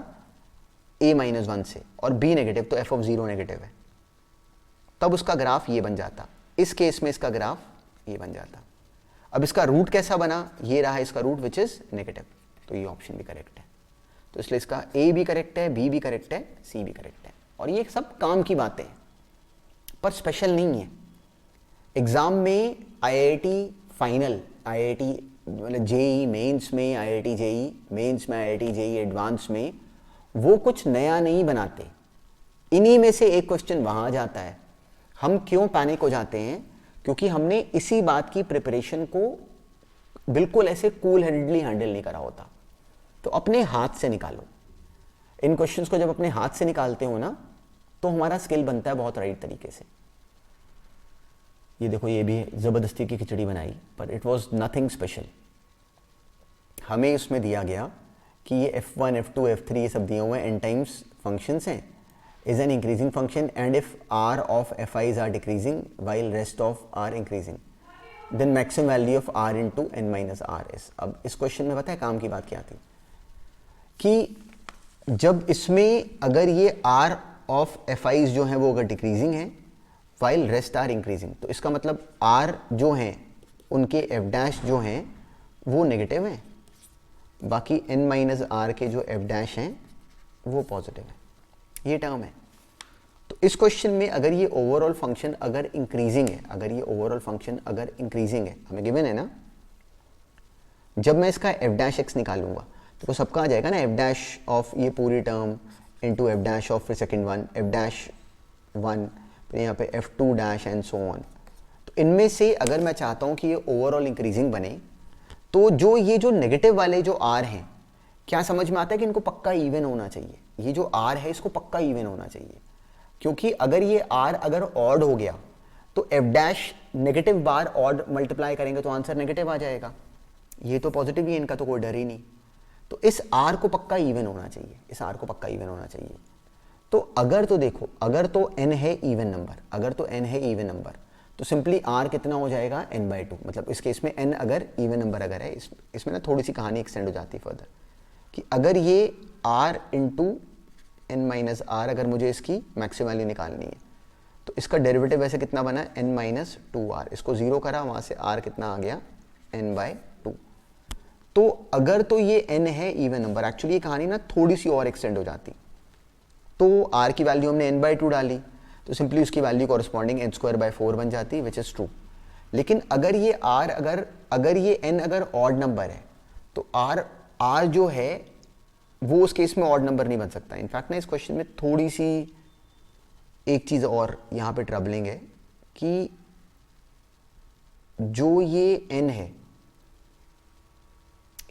a -1 से, और b नेगेटिव तो f ऑफ 0 नेगेटिव है, तब उसका ग्राफ ये बन जाता। इस केस में इसका ग्राफ ये बन जाता। अब इसका रूट कैसा बना, ये रहा इसका रूट विच इज नेगेटिव, तो ये ऑप्शन भी करेक्ट है। तो इसलिए इसका ए भी करेक्ट है, बी भी करेक्ट है, सी भी करेक्ट है। और ये सब काम की बातें हैं पर स्पेशल नहीं है। एग्जाम में आईआईटी फाइनल, आईआईटी मतलब जेई मेंस में, आईआईटी जेई मेंस में, आईआईटी जेई एडवांस में वो कुछ नया नहीं बनाते। इन्हीं में से एक क्वेश्चन वहां जाता है। हम क्यों पैनिक हो जाते हैं, क्योंकि हमने इसी बात की प्रिपरेशन को बिल्कुल ऐसे कूल हेडेडली हैंडल नहीं करा होता। तो अपने हाथ से निकालो इन क्वेश्चंस को। जब अपने हाथ से निकालते हो ना तो हमारा स्किल बनता है बहुत राइट तरीके से। ये देखो ये भी जबरदस्ती की खिचड़ी बनाई, पर इट वाज नथिंग स्पेशल। हमें इसमें दिया गया कि ये f1 f2 f3 ये सब दिए हुए n टाइम्स फंक्शंस हैं, is an increasing function and if r of fi's are decreasing while rest of r increasing then maximum value of r into n minus R is. अब इस question में पता है काम की बात क्या थी कि जब इसमें अगर ये r ऑफ fi's जो है वो अगर डिक्रीजिंग है वाइल रेस्ट आर इंक्रीजिंग, तो इसका मतलब r जो हैं उनके f डैश जो हैं वो नेगेटिव हैं, बाकी n माइनस आर के जो f डैश हैं वो पॉजिटिव है। ये टर्म है। तो इस क्वेश्चन में अगर ये ओवरऑल फंक्शन अगर इंक्रीजिंग है, अगर ये ओवरऑल फंक्शन अगर इंक्रीजिंग है, हमें गिवन है ना, जब मैं इसका f डैश x निकालूंगा तो सबका आ जाएगा ना f डैश ऑफ ये पूरी term into f dash of फिर सेकेंड वन f डैश 1, फिर यहाँ पे f2 dash and so on. तो इनमें से अगर मैं चाहता हूँ कि ये ओवरऑल इंक्रीजिंग बने तो जो ये जो नेगेटिव वाले जो r हैं क्या समझ में आता है कि इनको पक्का इवन होना चाहिए, ये जो r है इसको पक्का इवन होना चाहिए, क्योंकि अगर ये r अगर ऑड हो गया तो f डैश नेगेटिव बार ऑड मल्टीप्लाई करेंगे तो आंसर नेगेटिव आ जाएगा। ये तो पॉजिटिव ही है, इनका तो कोई डर ही नहीं। तो इस r को पक्का इवन होना चाहिए, इस r को पक्का इवन होना चाहिए। तो अगर तो देखो, अगर तो n है इवन नंबर, अगर तो n है इवन नंबर तो सिंपली r कितना हो जाएगा n/2। मतलब इस केस में n अगर इवन नंबर अगर है, इसमें ना थोड़ी सी कहानी एक्सटेंड हो जाती है फर्दर कि अगर ये r इंटू n-r अगर मुझे इसकी मैक्सिमम वैल्यू निकालनी है तो इसका डेरिवेटिव वैसे कितना बना n-2r, इसको जीरो करा, वहां से r कितना आ गया n/2। तो अगर तो ये n है इवन नंबर, एक्चुअली ये कहानी ना थोड़ी सी और एक्सटेंड हो जाती, तो r की वैल्यू हमने n/2 डाली तो सिंपली उसकी वैल्यू कॉरस्पॉन्डिंग n²/4 बन जाती, विच इज ट्रू। लेकिन अगर ये r अगर ये n अगर ऑड नंबर है तो r जो है वो उस केस में ऑड नंबर नहीं बन सकता। इनफैक्ट ना इस क्वेश्चन में थोड़ी सी एक चीज और यहाँ पे ट्रबलिंग है कि जो ये n है,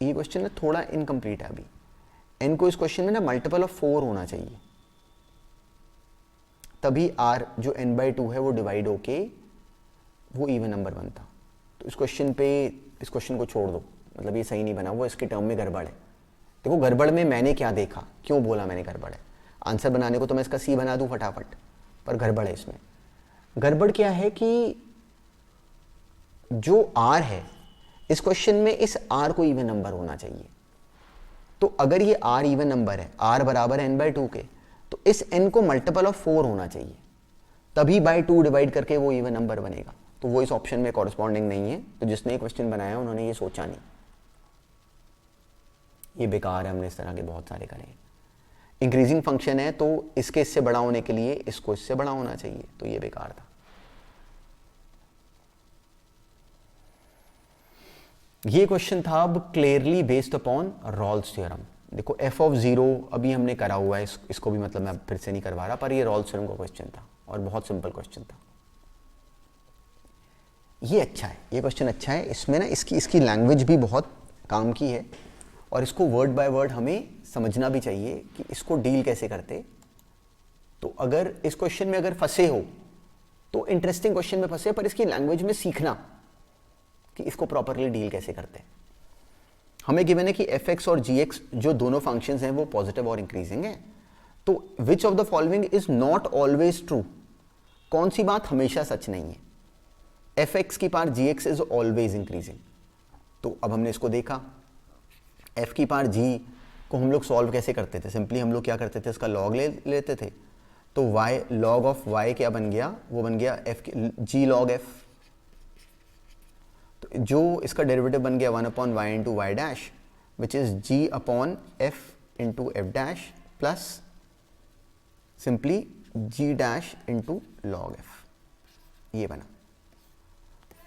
ये क्वेश्चन ना थोड़ा इनकम्प्लीट है अभी। n को इस क्वेश्चन में ना मल्टीपल ऑफ 4 होना चाहिए, तभी r जो n/2 है वो डिवाइड होके वो इवन नंबर बनता। तो इस क्वेश्चन को छोड़ दो, मतलब ये सही नहीं बना, वो इसके टर्म में गड़बड़ है। देखो गड़बड़ में मैंने क्या देखा, क्यों बोला मैंने गड़बड़ है, आंसर बनाने को तो मैं इसका सी बना दूं फटाफट, पर गड़बड़ है इसमें। गड़बड़ क्या है कि जो r है इस क्वेश्चन में इस r को इवन नंबर होना चाहिए। तो अगर ये r इवन नंबर है, r बराबर है n/2 के, तो इस n को मल्टीपल ऑफ 4 होना चाहिए, तभी बाय 2 डिवाइड करके वो इवन नंबर बनेगा। तो वो इस ऑप्शन में कॉरस्पॉन्डिंग नहीं है, तो जिसने ये क्वेश्चन बनाया उन्होंने ये सोचा नहीं, ये बेकार है, हमने इस तरह के बहुत सारे करे। इंक्रीजिंग फंक्शन है तो इसके इससे बड़ा होने के लिए इसको इससे बड़ा होना चाहिए, तो ये बेकार था। ये क्वेश्चन था अब clearly based upon Rolle's theorem. देखो f ऑफ 0 अभी हमने करा हुआ है, इसको भी मतलब मैं फिर से नहीं करवा रहा, पर ये रॉल्स थ्योरम का क्वेश्चन था और बहुत सिंपल क्वेश्चन था। ये अच्छा है, ये क्वेश्चन अच्छा है, इसमें ना इसकी लैंग्वेज भी बहुत काम की है और इसको वर्ड बाय वर्ड हमें समझना भी चाहिए कि इसको डील कैसे करते। तो अगर इस क्वेश्चन में अगर फंसे हो तो इंटरेस्टिंग क्वेश्चन में फंसे, पर इसकी लैंग्वेज में सीखना कि इसको प्रॉपरली डील कैसे करते हैं। हमें गिवन है कि fx और gx जो दोनों फंक्शंस हैं वो पॉजिटिव और इंक्रीजिंग है। तो which of the following is not always true, कौन सी बात हमेशा सच नहीं है। fx की पार gx इज ऑलवेज इंक्रीजिंग। तो अब हमने इसको देखा, f की पार g को हम लोग सॉल्व कैसे करते थे, सिंपली हम लोग क्या करते थे, इसका लॉग ले लेते थे। तो y लॉग ऑफ y क्या बन गया, वो बन गया g लॉग f। तो जो इसका डेरिवेटिव बन गया 1/y into Y dash which is g upon f into F dash plus simply g dash into log f, ये बना।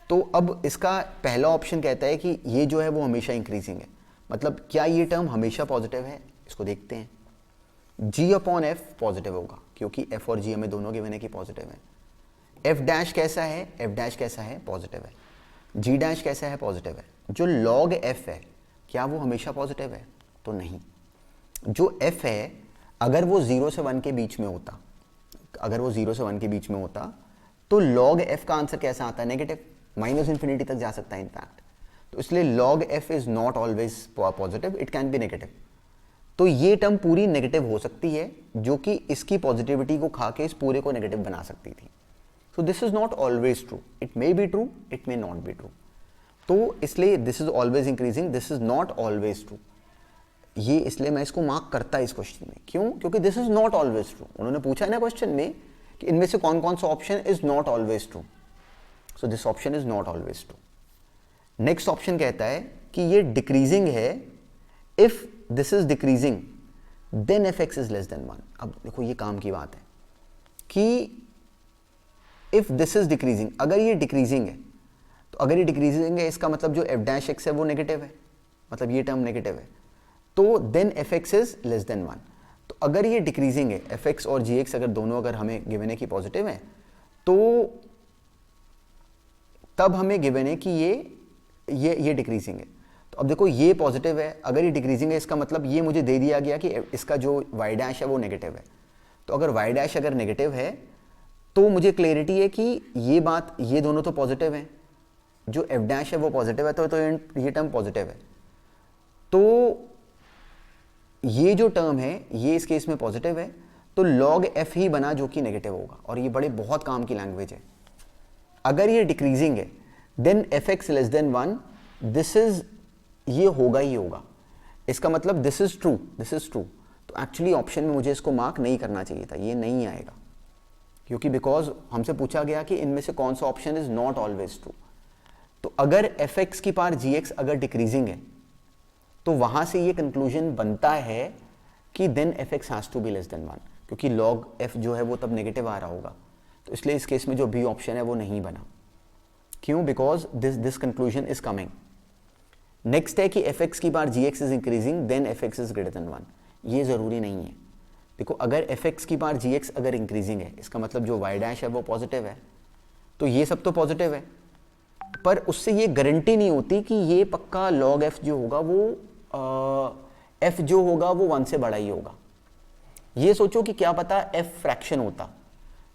तो अब इसका पहला ऑप्शन कहता है कि ये जो है वो हमेशा इंक्रीजिंग है, मतलब क्या ये टर्म हमेशा पॉजिटिव है, इसको देखते हैं। g अपॉन f पॉजिटिव होगा क्योंकि f और g हमें दोनों गिवन है कि पॉजिटिव है। f डैश कैसा है, f डैश कैसा है, पॉजिटिव है। g डैश कैसा है, पॉजिटिव है। जो log f है क्या वो हमेशा पॉजिटिव है, तो नहीं। जो f है अगर वो 0 से 1 के बीच में होता, अगर वो 0 से 1 के बीच में होता तो log f का आंसर कैसा आता है, नेगेटिव, माइनस इन्फिनिटी तक जा सकता है इनफैक्ट। तो इसलिए log f is not always positive, it can be negative. तो ये टर्म पूरी नेगेटिव हो सकती है जो कि इसकी पॉजिटिविटी को खा के इस पूरे को नेगेटिव बना सकती थी। सो this is not always true, it may be true, it may not be true. तो इसलिए this is always increasing, this is not always true. ये इसलिए मैं इसको मार्क करता इस क्वेश्चन में, क्यों, क्योंकि this is not always true. उन्होंने पूछा है ना क्वेश्चन में कि इनमें से कौन कौन सा option is not always true, so this option is not always true. Next option कहता है कि ये डिक्रीजिंग है, if this is decreasing then fx is less than 1। अब देखो ये काम की बात है कि इफ दिस इज डिक्रीजिंग, अगर ये डिक्रीजिंग है तो अगर ये डिक्रीजिंग है इसका मतलब जो f डैश x है वो नेगेटिव है, मतलब ये टर्म नेगेटिव है, तो then fx is less than 1। तो अगर ये डिक्रीजिंग है, fx और gx अगर दोनों अगर हमें गिवन है कि पॉजिटिव है, तो तब हमें गिवन है कि ये डिक्रीजिंग है। तो तो अब देखो ये पॉजिटिव है, अगर ये डिक्रीजिंग है इसका मतलब ये मुझे दे दिया गया कि इसका जो y डैश है वो नेगेटिव है। तो अगर y डैश अगर नेगेटिव है तो मुझे क्लैरिटी है कि ये बात, ये दोनों तो पॉजिटिव हैं, जो f डैश है वो पॉजिटिव है, तो ये टर्म पॉजिटिव है। तो ये जो टर्म है ये इस केस में पॉजिटिव है, तो log f ही बना जो कि नेगेटिव होगा, और ये बड़े बहुत काम की लैंग्वेज है। अगर ये डिक्रीजिंग है then fx less than 1, this is, ये होगा ही होगा, इसका मतलब this is true, this is true. तो एक्चुअली ऑप्शन में मुझे इसको मार्क नहीं करना चाहिए था, ये नहीं आएगा, क्योंकि बिकॉज हमसे पूछा गया कि इनमें से कौन सा option is not always true. तो अगर fx की पावर gx अगर डिक्रीजिंग है तो वहां से ये कंक्लूजन बनता है कि then fx has to be less than 1, क्योंकि log f जो है वो तब नेगेटिव आ रहा होगा। तो इसलिए इस केस में जो बी ऑप्शन है वो नहीं बना। क्यों? Because this conclusion is coming. Next है कि fx की बार gx is increasing then fx is greater than 1, ये जरूरी नहीं है। देखो अगर fx की बार gx अगर इंक्रीजिंग है इसका मतलब जो y डैश है वो पॉजिटिव है, तो ये सब तो पॉजिटिव है, पर उससे ये गारंटी नहीं होती कि ये पक्का log f जो होगा वो f जो होगा वो 1 से बड़ा ही होगा। ये सोचो कि क्या पता f फ्रैक्शन होता,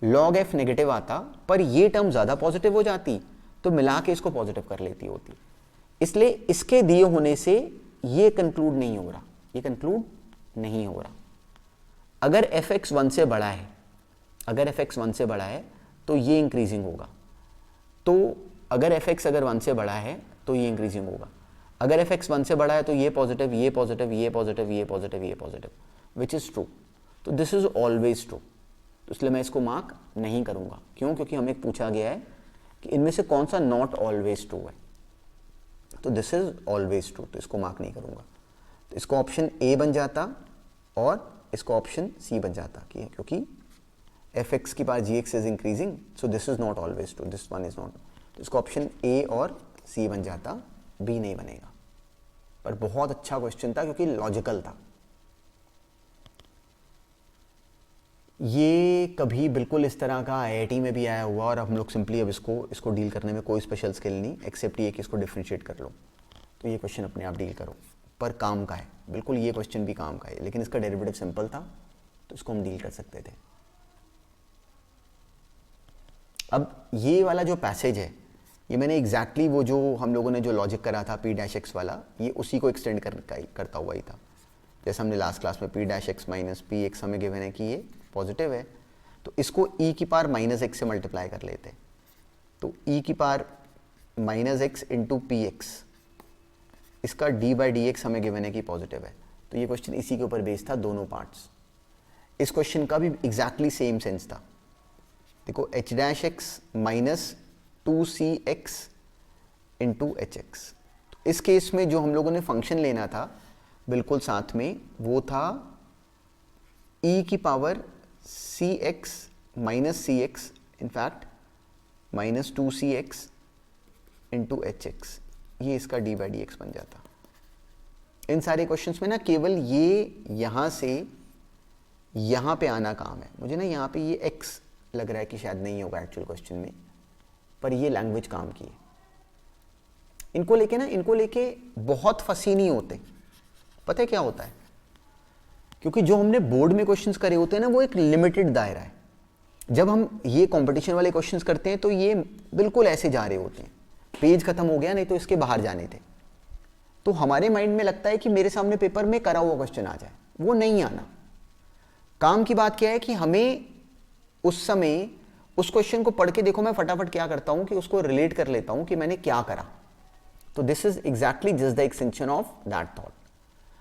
log f नेगेटिव आता, पर ये टर्म ज्यादा पॉजिटिव हो जाती तो मिला के इसको पॉजिटिव कर लेती होती। इसलिए इसके दिए होने से ये कंक्लूड नहीं हो रहा, ये कंक्लूड नहीं हो रहा। अगर fx 1 से बड़ा है, अगर fx 1 से बड़ा है तो ये इंक्रीजिंग होगा। तो अगर fx अगर 1 से बड़ा है तो ये इंक्रीजिंग होगा। अगर fx 1 से बड़ा है तो ये पॉजिटिव, ये पॉजिटिव, ये पॉजिटिव, ये पॉजिटिव, ये पॉजिटिव, विच इज ट्रू। तो दिस इज ऑलवेज ट्रू, तो इसलिए मैं इसको मार्क नहीं करूंगा। क्यों? क्योंकि हमें पूछा गया है कि इनमें से कौन सा नॉट ऑलवेज ट्रू है, तो दिस इज ऑलवेज ट्रू, तो इसको मार्क नहीं करूंगा। तो इसको ऑप्शन ए बन जाता और इसको ऑप्शन सी बन जाता, क्योंकि fx की power gx is increasing, so this is not always true, this one is not. तो इसको ऑप्शन ए और सी बन जाता, बी नहीं बनेगा। पर बहुत अच्छा क्वेश्चन था क्योंकि लॉजिकल था। ये कभी बिल्कुल इस तरह का आईआईटी में भी आया हुआ, और हम लोग सिंपली अब इसको डील करने में कोई स्पेशल स्किल नहीं, एक्सेप्ट ये कि इसको डिफरेंशिएट कर लो, तो ये क्वेश्चन अपने आप डील करो। पर काम का है, बिल्कुल ये क्वेश्चन भी काम का है, लेकिन इसका डेरिवेटिव सिंपल था तो इसको हम डील कर सकते थे। अब ये वाला जो पैसेज है, ये मैंने एग्जैक्टली वो जो हम लोगों ने जो लॉजिक करा था p डैश एक्स वाला, ये उसी को एक्सटेंड करता हुआ ही था। जैसे हमने लास्ट क्लास में p dash x minus P x हमें गिवन है कि ये पॉजिटिव है, तो इसको e की पावर माइनस एक्स से मल्टीप्लाई कर लेते हैं। तो e की power minus x into P x, इसका d बाई डी एक्स हमें गिवन है कि पॉजिटिव है। तो ये क्वेश्चन इसी के ऊपर बेस्ड था, दोनों पार्ट्स। इस क्वेश्चन का भी एग्जैक्टली सेम सेंस था। देखो h dash x minus 2cx into H x, इस केस में जो हम लोगों ने फंक्शन लेना था बिल्कुल साथ में, वो था e की power cx minus C X, in fact minus 2cx into H X, ये इसका d बाई डी एक्स बन जाता। इन सारे क्वेश्चंस में ना केवल ये यहाँ से यहाँ पे आना काम है। मुझे ना यहाँ पे ये x लग रहा है कि शायद नहीं होगा एक्चुअल क्वेश्चन में, पर ये लैंग्वेज काम की है। इनको लेके बहुत फंसी नहीं होते। पता है क्या होता है? क्योंकि जो हमने बोर्ड में क्वेश्चंस करे होते हैं ना, वो एक लिमिटेड दायरा है। जब हम ये कंपटीशन वाले क्वेश्चंस करते हैं तो ये बिल्कुल ऐसे जा रहे होते हैं, पेज खत्म हो गया, नहीं तो इसके बाहर जाने थे। तो हमारे माइंड में लगता है कि मेरे सामने पेपर में करा हुआ क्वेश्चन आ जाए, वो नहीं आना। काम की बात क्या है कि हमें उस समय उस क्वेश्चन को पढ़ के देखो, मैं फटाफट क्या करता हूं कि उसको रिलेट कर लेता हूं कि मैंने क्या करा। तो this is exactly just the extension of that thought.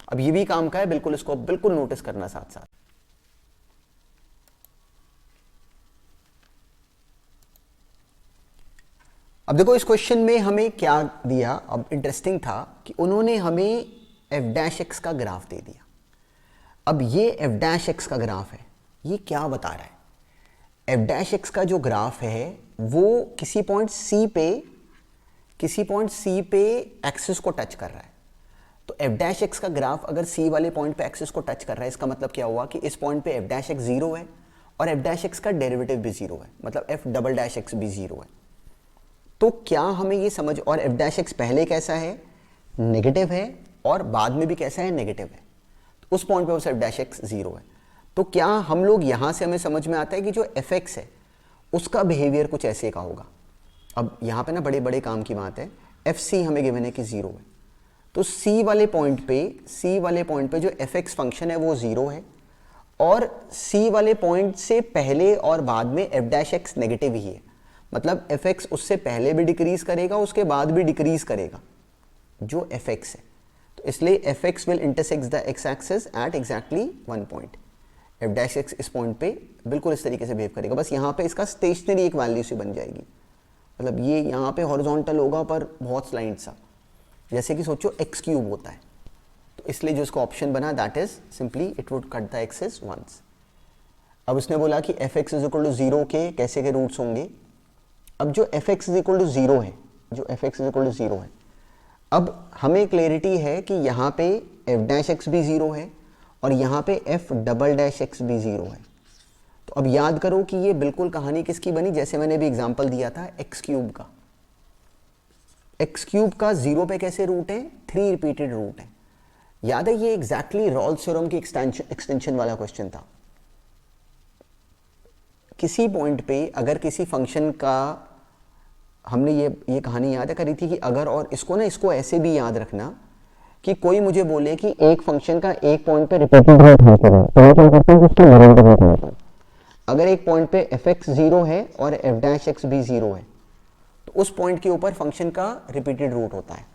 अब ये भी काम का है, बिल्कुल इसको बिल्कुल नोटिस करना साथ साथ। अब देखो इस क्वेश्चन में हमें क्या दिया। अब इंटरेस्टिंग था कि उन्होंने हमें f डैश एक्स का ग्राफ दे दिया। अब ये f डैश एक्स का ग्राफ है, ये क्या बता रहा है? f डैश एक्स का जो ग्राफ है वो किसी पॉइंट C पे एक्सिस को टच कर रहा है। तो f डैश एक्स का ग्राफ अगर C वाले पॉइंट पे एक्सिस को टच कर रहा है, इसका मतलब क्या हुआ कि इस पॉइंट पे f डैश एक्स 0 है और f डैश एक्स का डेरिवेटिव भी 0 है, मतलब f डबल डैश एक्स भी 0 है। तो क्या हमें ये समझ, और f डैश एक्स पहले कैसा है? नेगेटिव है और बाद में भी कैसा है, नेगेटिव है, तो उस पॉइंट पे वो सिर्फ डैश एक्स जीरो है। तो क्या हम लोग यहां से हमें समझ में आता है कि जो एफ एक्स है उसका बिहेवियर कुछ ऐसे का होगा। अब यहाँ पे ना बड़े बड़े काम की बात है, एफ सी हमें गिवन है कि जीरो है, तो सी वाले पॉइंट पे जो एफ एक्स फंक्शन है वो जीरो है, और सी वाले पॉइंट से पहले और बाद में एफ डैश एक्स नेगेटिव ही है, मतलब एफ एक्स उससे पहले भी डिक्रीज करेगा, उसके बाद भी डिक्रीज करेगा जो एफ एक्स है। तो इसलिए F x will intersect the x axis at exactly one point. F dash x इस पॉइंट पे बिल्कुल इस तरीके से बिहेव करेगा, बस यहाँ पे इसका स्टेशनरी एक वैल्यू सी बन जाएगी, मतलब ये यहाँ पे हॉरिजॉन्टल होगा पर बहुत स्लाइड सा, जैसे कि सोचो एक्स क्यूब होता है, तो इसलिए जो इसका ऑप्शन बना that is simply it would cut the axes once. अब उसने बोला कि F X is equal to zero के कैसे के रूट्स होंगे। अब जो F X is equal to zero है, जो F X is equal to zero है, अब हमें क्लैरिटी है कि यहाँ पे एफ डैश एक्स भी जीरो है और यहाँ पे एफ डबल डैश एक्स भी जीरो है। तो अब याद करो कि ये बिल्कुल कहानी किसकी बनी, जैसे मैंने भी एग्जांपल दिया था एक्स क्यूब का। एक्स क्यूब का जीरो पे कैसे रूट है, 3 रिपीटेड रूट है। याद है ये एग्जैक्टली रॉल्स थ्योरम की एक्सटेंशन वाला क्वेश्चन था। किसी पॉइंट पे अगर किसी फंक्शन का, हमने ये कहानी याद करी थी कि अगर, और इसको ऐसे भी याद रखना कि कोई मुझे बोले कि एक फंक्शन का एक पॉइंट पे रिपीटेड रूट है, तो मैं क्या करता हूँ उसकी मॉडल करता हूँ। अगर एक पॉइंट पे एफ एक्स जीरो है और एफ डैश एक्स भी जीरो है, तो उस पॉइंट के ऊपर फंक्शन का रिपीटेड रूट होता है,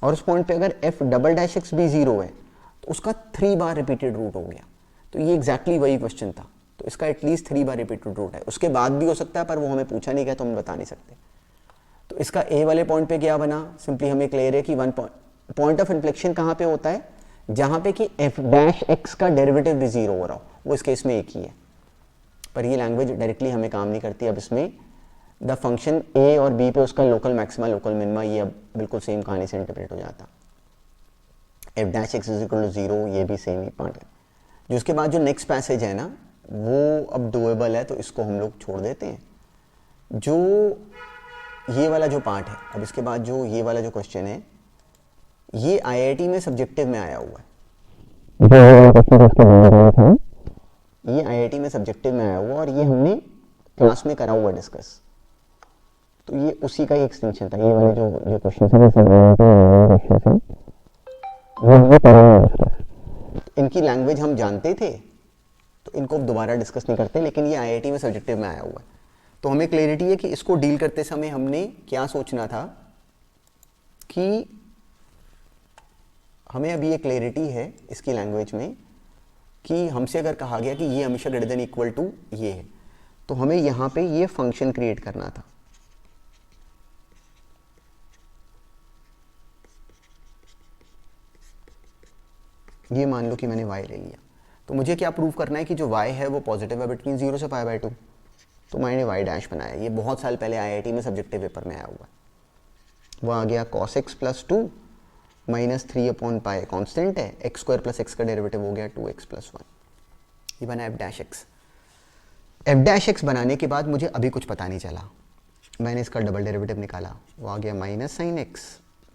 और उस पॉइंट पे अगर एफ डबल डैश एक्स भी जीरो है तो उसका 3 बार रिपीटेड रूट हो गया। तो ये एग्जैक्टली वही क्वेश्चन था, तो इसका एटलीस्ट 3 बार रिपीटेड रूट है, उसके बाद भी हो सकता है पर वो हमें पूछा नहीं गया तो हम बता नहीं सकते। तो इसका ए वाले पॉइंट पे क्या बना, सिंपली हमें क्लियर है कि पॉइंट ऑफ इन्फ्लेक्शन कहाँ पे होता है, जहाँ पे कि एफ डैश एक्स का डेरिवेटिव भी जीरो हो रहा हो, वो इस केस में एक ही है। पर ये लैंग्वेज डायरेक्टली हमें काम नहीं करती। अब इसमें द फंक्शन ए और बी पे उसका लोकल मैक्सिमा लोकल मिनिमा, ये अब बिल्कुल सेम कहानी से इंटरप्रेट हो जाता। F dash X is equal to zero, ये भी सेम ही पार्ट है। जो उसके बाद जो नेक्स्ट पैसेज है ना, वो अब डुएबल है, तो इसको हम लोग छोड़ देते हैं। जो ये वाला जो पार्ट है, अब इसके बाद जो ये वाला जो क्वेश्चन है, ये आईआईटी में सब्जेक्टिव में आया हुआ है। ये आईआईटी में सब्जेक्टिव में आया हुआ और ये हमने क्लास में करा हुआ डिस्कस, तो ये उसी का ही एक्सटेंशन था। ये वाले जो क्वेश्चन है वो हमने करा हुआ डिस्कस। इनकी लैंग्वेज हम जानते थे तो इनको दोबारा डिस्कस नहीं करते, लेकिन ये आईआईटी में सब्जेक्टिव में आया हुआ है, तो हमें क्लैरिटी है कि इसको डील करते समय हमने क्या सोचना था कि हमें अभी ये क्लैरिटी है इसकी लैंग्वेज में कि हमसे अगर कहा गया कि ये हमेशा ग्रेटर देन इक्वल टू ये है, तो हमें यहाँ पे ये फंक्शन क्रिएट करना था। ये मान लो कि मैंने y ले लिया, तो मुझे क्या प्रूव करना है कि जो y है वो पॉजिटिव है बिटवीन 0 से पाई बाय 2, तो मैंने y डैश बनाया। ये बहुत साल पहले आईआईटी में सब्जेक्टिव पेपर में आया हुआ है। वो आ गया cos x plus 2 minus 3 upon pi, constant है, एक्स स्क्वायर प्लस एक्स का डेरिवेटिव हो गया 2x प्लस 1, ये बना F dash x. F dash x बनाने के बाद मुझे अभी कुछ पता नहीं चला, मैंने इसका डबल डेरिवेटिव निकाला, वो आ गया minus sine x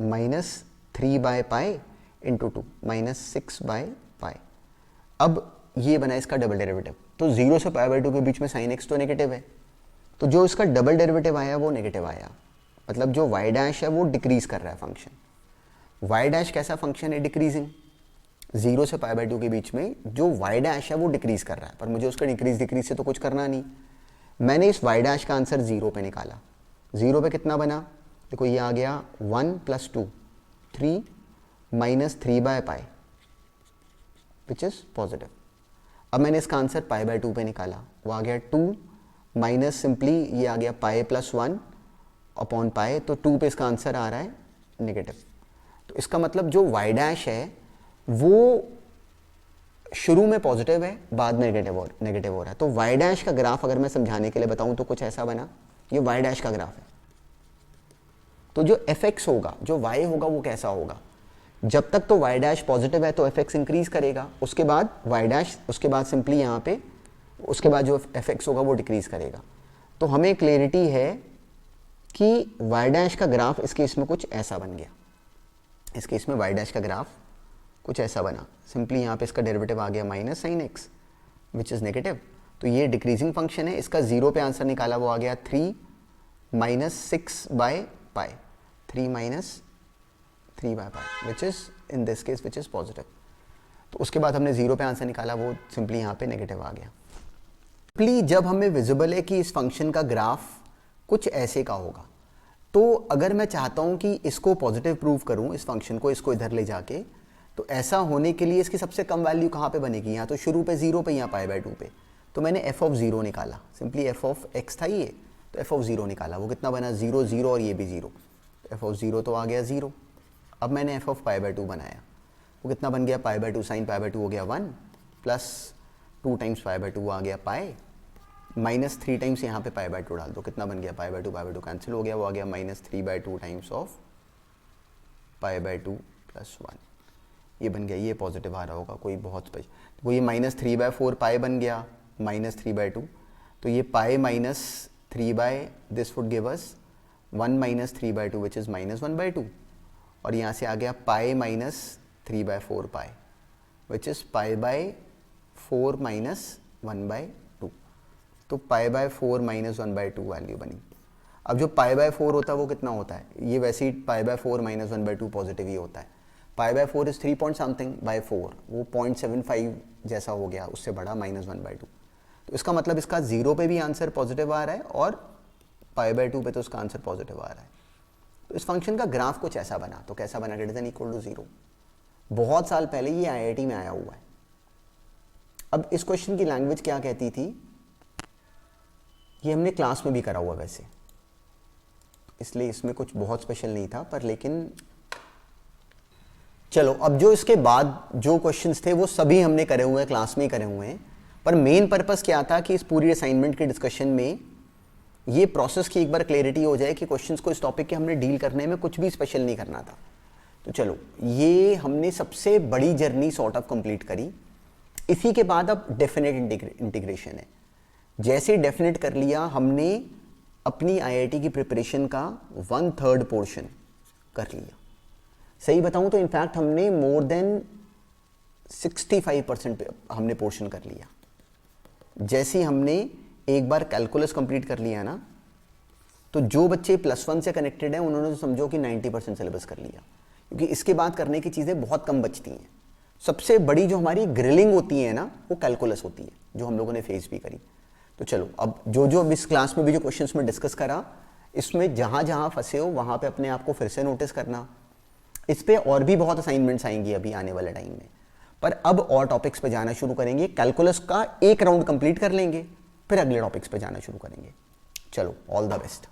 minus 3 by pi into 2 minus 6 by pi. अब ये बना इसका डबल डेरिवेटिव, तो 0 से पाई बाय 2 के बीच में साइन एक्स तो नेगेटिव है, तो जो इसका डबल डेरिवेटिव आया वो नेगेटिव आया, मतलब जो y डैश है वो डिक्रीज कर रहा है फंक्शन। y डैश कैसा फंक्शन है, डिक्रीजिंग। 0 से पाई बाय 2 के बीच में जो y डैश है वो डिक्रीज कर रहा है, पर मुझे उसका डिक्रीज से तो कुछ करना नहीं। मैंने इस y डैश का आंसर 0 पे निकाला। 0 पे कितना बना, देखो ये आ गया 1 plus 2 3 minus 3 by pi which is positive. अब मैंने इसका आंसर पाई बाय 2 पे निकाला, वो आ गया 2 माइनस सिंपली ये आ गया पाई प्लस 1 अपॉन पाई, तो 2 पे इसका आंसर आ रहा है नेगेटिव। तो इसका मतलब जो y डैश है वो शुरू में पॉजिटिव है, बाद में नेगेटिव हो रहा है। तो y डैश का ग्राफ अगर मैं समझाने के लिए बताऊं तो कुछ ऐसा बना, ये y डैश का ग्राफ है। तो जो fx होगा, जो y होगा वो कैसा होगा, जब तक तो y डैश पॉजिटिव है तो fx इंक्रीज करेगा, उसके बाद y डैश, उसके बाद सिंपली यहाँ पे, उसके बाद जो fx होगा वो डिक्रीज करेगा। तो हमें क्लैरिटी है कि y डैश का ग्राफ इस केस में कुछ ऐसा बन गया। इस केस में वाई डैश का ग्राफ कुछ ऐसा बना, सिंपली यहाँ पे इसका डेरिवेटिव आ गया minus sine x which is negative. तो ये डिक्रीजिंग फंक्शन है, इसका 0 पे आंसर निकाला वो आ गया 3 minus 6 by pi, 3 minus 3 by pi which is in this case which is positive. तो उसके बाद हमने 0 पे आंसर निकाला, वो सिंपली यहाँ पे नेगेटिव आ गया। सिंपली जब हमें विजिबल है कि इस फंक्शन का ग्राफ कुछ ऐसे का होगा, तो अगर मैं चाहता हूँ कि इसको पॉजिटिव प्रूव करूँ, इस फंक्शन को इसको इधर ले जाके, तो ऐसा होने के लिए इसकी सबसे कम वैल्यू कहाँ पे बनेगी, यहाँ तो शुरू पे 0 पे, यहाँ π/2 पे। तो मैंने f ऑफ 0 निकाला, सिंपली f ऑफ x था ये, तो f ऑफ 0 निकाला, वो कितना बना 0 0 और ये भी 0, तो f ऑफ 0 तो आ गया 0। अब मैंने f ऑफ π/2 बनाया, वो कितना बन गया π/2, साइन π/2 हो गया 1 प्लस 2 टाइम्स π/2 आ गया पाई, माइनस 3 टाइम्स यहाँ पे π/2 डाल दो, कितना बन गया π/2 कैंसिल हो गया, वो आ गया माइनस 3/2 टाइम्स ऑफ π/2 प्लस 1, ये बन गया, ये पॉजिटिव आ रहा होगा कोई बहुत स्पेशल, वो ये माइनस 3/4 पाई बन गया माइनस 3/2, तो ये pi minus 3 this would give us 1 minus 3/2 which is minus 1/2, और यहाँ से आ गया pi minus 3/4 pi which is π/4 minus 1/2, तो π/4 माइनस 1/2 वैल्यू बनी। अब जो π/4 होता है वो कितना होता है, ये वैसे ही π/4 माइनस 1/2 पॉजिटिव ही होता है, π/4 इज 3 पॉइंट समथिंग बाय 4, वो 0.75 जैसा हो गया, उससे बड़ा माइनस 1/2, तो इसका मतलब इसका 0 पे भी आंसर पॉजिटिव आ रहा है और π/2 पे तो उसका आंसर पॉजिटिव आ रहा है। तो इस फंक्शन का ग्राफ कुछ ऐसा बना, तो कैसा बना, ग्रेटर देन इक्वल टू 0। बहुत साल पहले ये IIT में आया हुआ है। अब इस क्वेश्चन की लैंग्वेज क्या कहती थी, ये हमने क्लास में भी करा हुआ वैसे, इसलिए इसमें कुछ बहुत स्पेशल नहीं था, पर लेकिन चलो अब जो इसके बाद जो क्वेश्चंस थे वो सभी हमने करे हुए हैं, क्लास में ही करे हुए हैं, पर मेन पर्पस क्या था कि इस पूरी असाइनमेंट के डिस्कशन में ये प्रोसेस की एक बार क्लैरिटी हो जाए कि क्वेश्चंस को इस टॉपिक के हमने डील करने में कुछ भी स्पेशल नहीं करना था। तो चलो ये हमने सबसे बड़ी जर्नी सॉर्ट ऑफ कंप्लीट करी। इसी के बाद अब डेफिनेट इंटीग्रेशन है। जैसे डेफिनेट कर लिया हमने, अपनी IIT की प्रिपरेशन का 1/3 पोर्शन कर लिया। सही बताऊं तो इनफैक्ट हमने मोर देन 65% पे हमने पोर्शन कर लिया। जैसे हमने एक बार कैलकुलस कंप्लीट कर लिया ना, तो जो बच्चे +1 से कनेक्टेड हैं उन्होंने तो समझो कि 90% सिलेबस कर लिया, क्योंकि इसके बाद करने की चीज़ें बहुत कम बचती हैं। सबसे बड़ी जो हमारी ग्रिलिंग होती है ना, वो कैलकुलस होती है, जो हम लोगों ने फेस भी करी। तो चलो अब जो इस क्लास में भी जो क्वेश्चंस में डिस्कस करा, इसमें जहाँ जहाँ फंसे हो वहाँ पे अपने आप को फिर से नोटिस करना। इस पे और भी बहुत असाइनमेंट्स आएंगी अभी आने वाले टाइम में, पर अब और टॉपिक्स पे जाना शुरू करेंगे। कैलकुलस का एक राउंड कंप्लीट कर लेंगे, फिर अगले टॉपिक्स पे जाना शुरू करेंगे। चलो, ऑल द बेस्ट।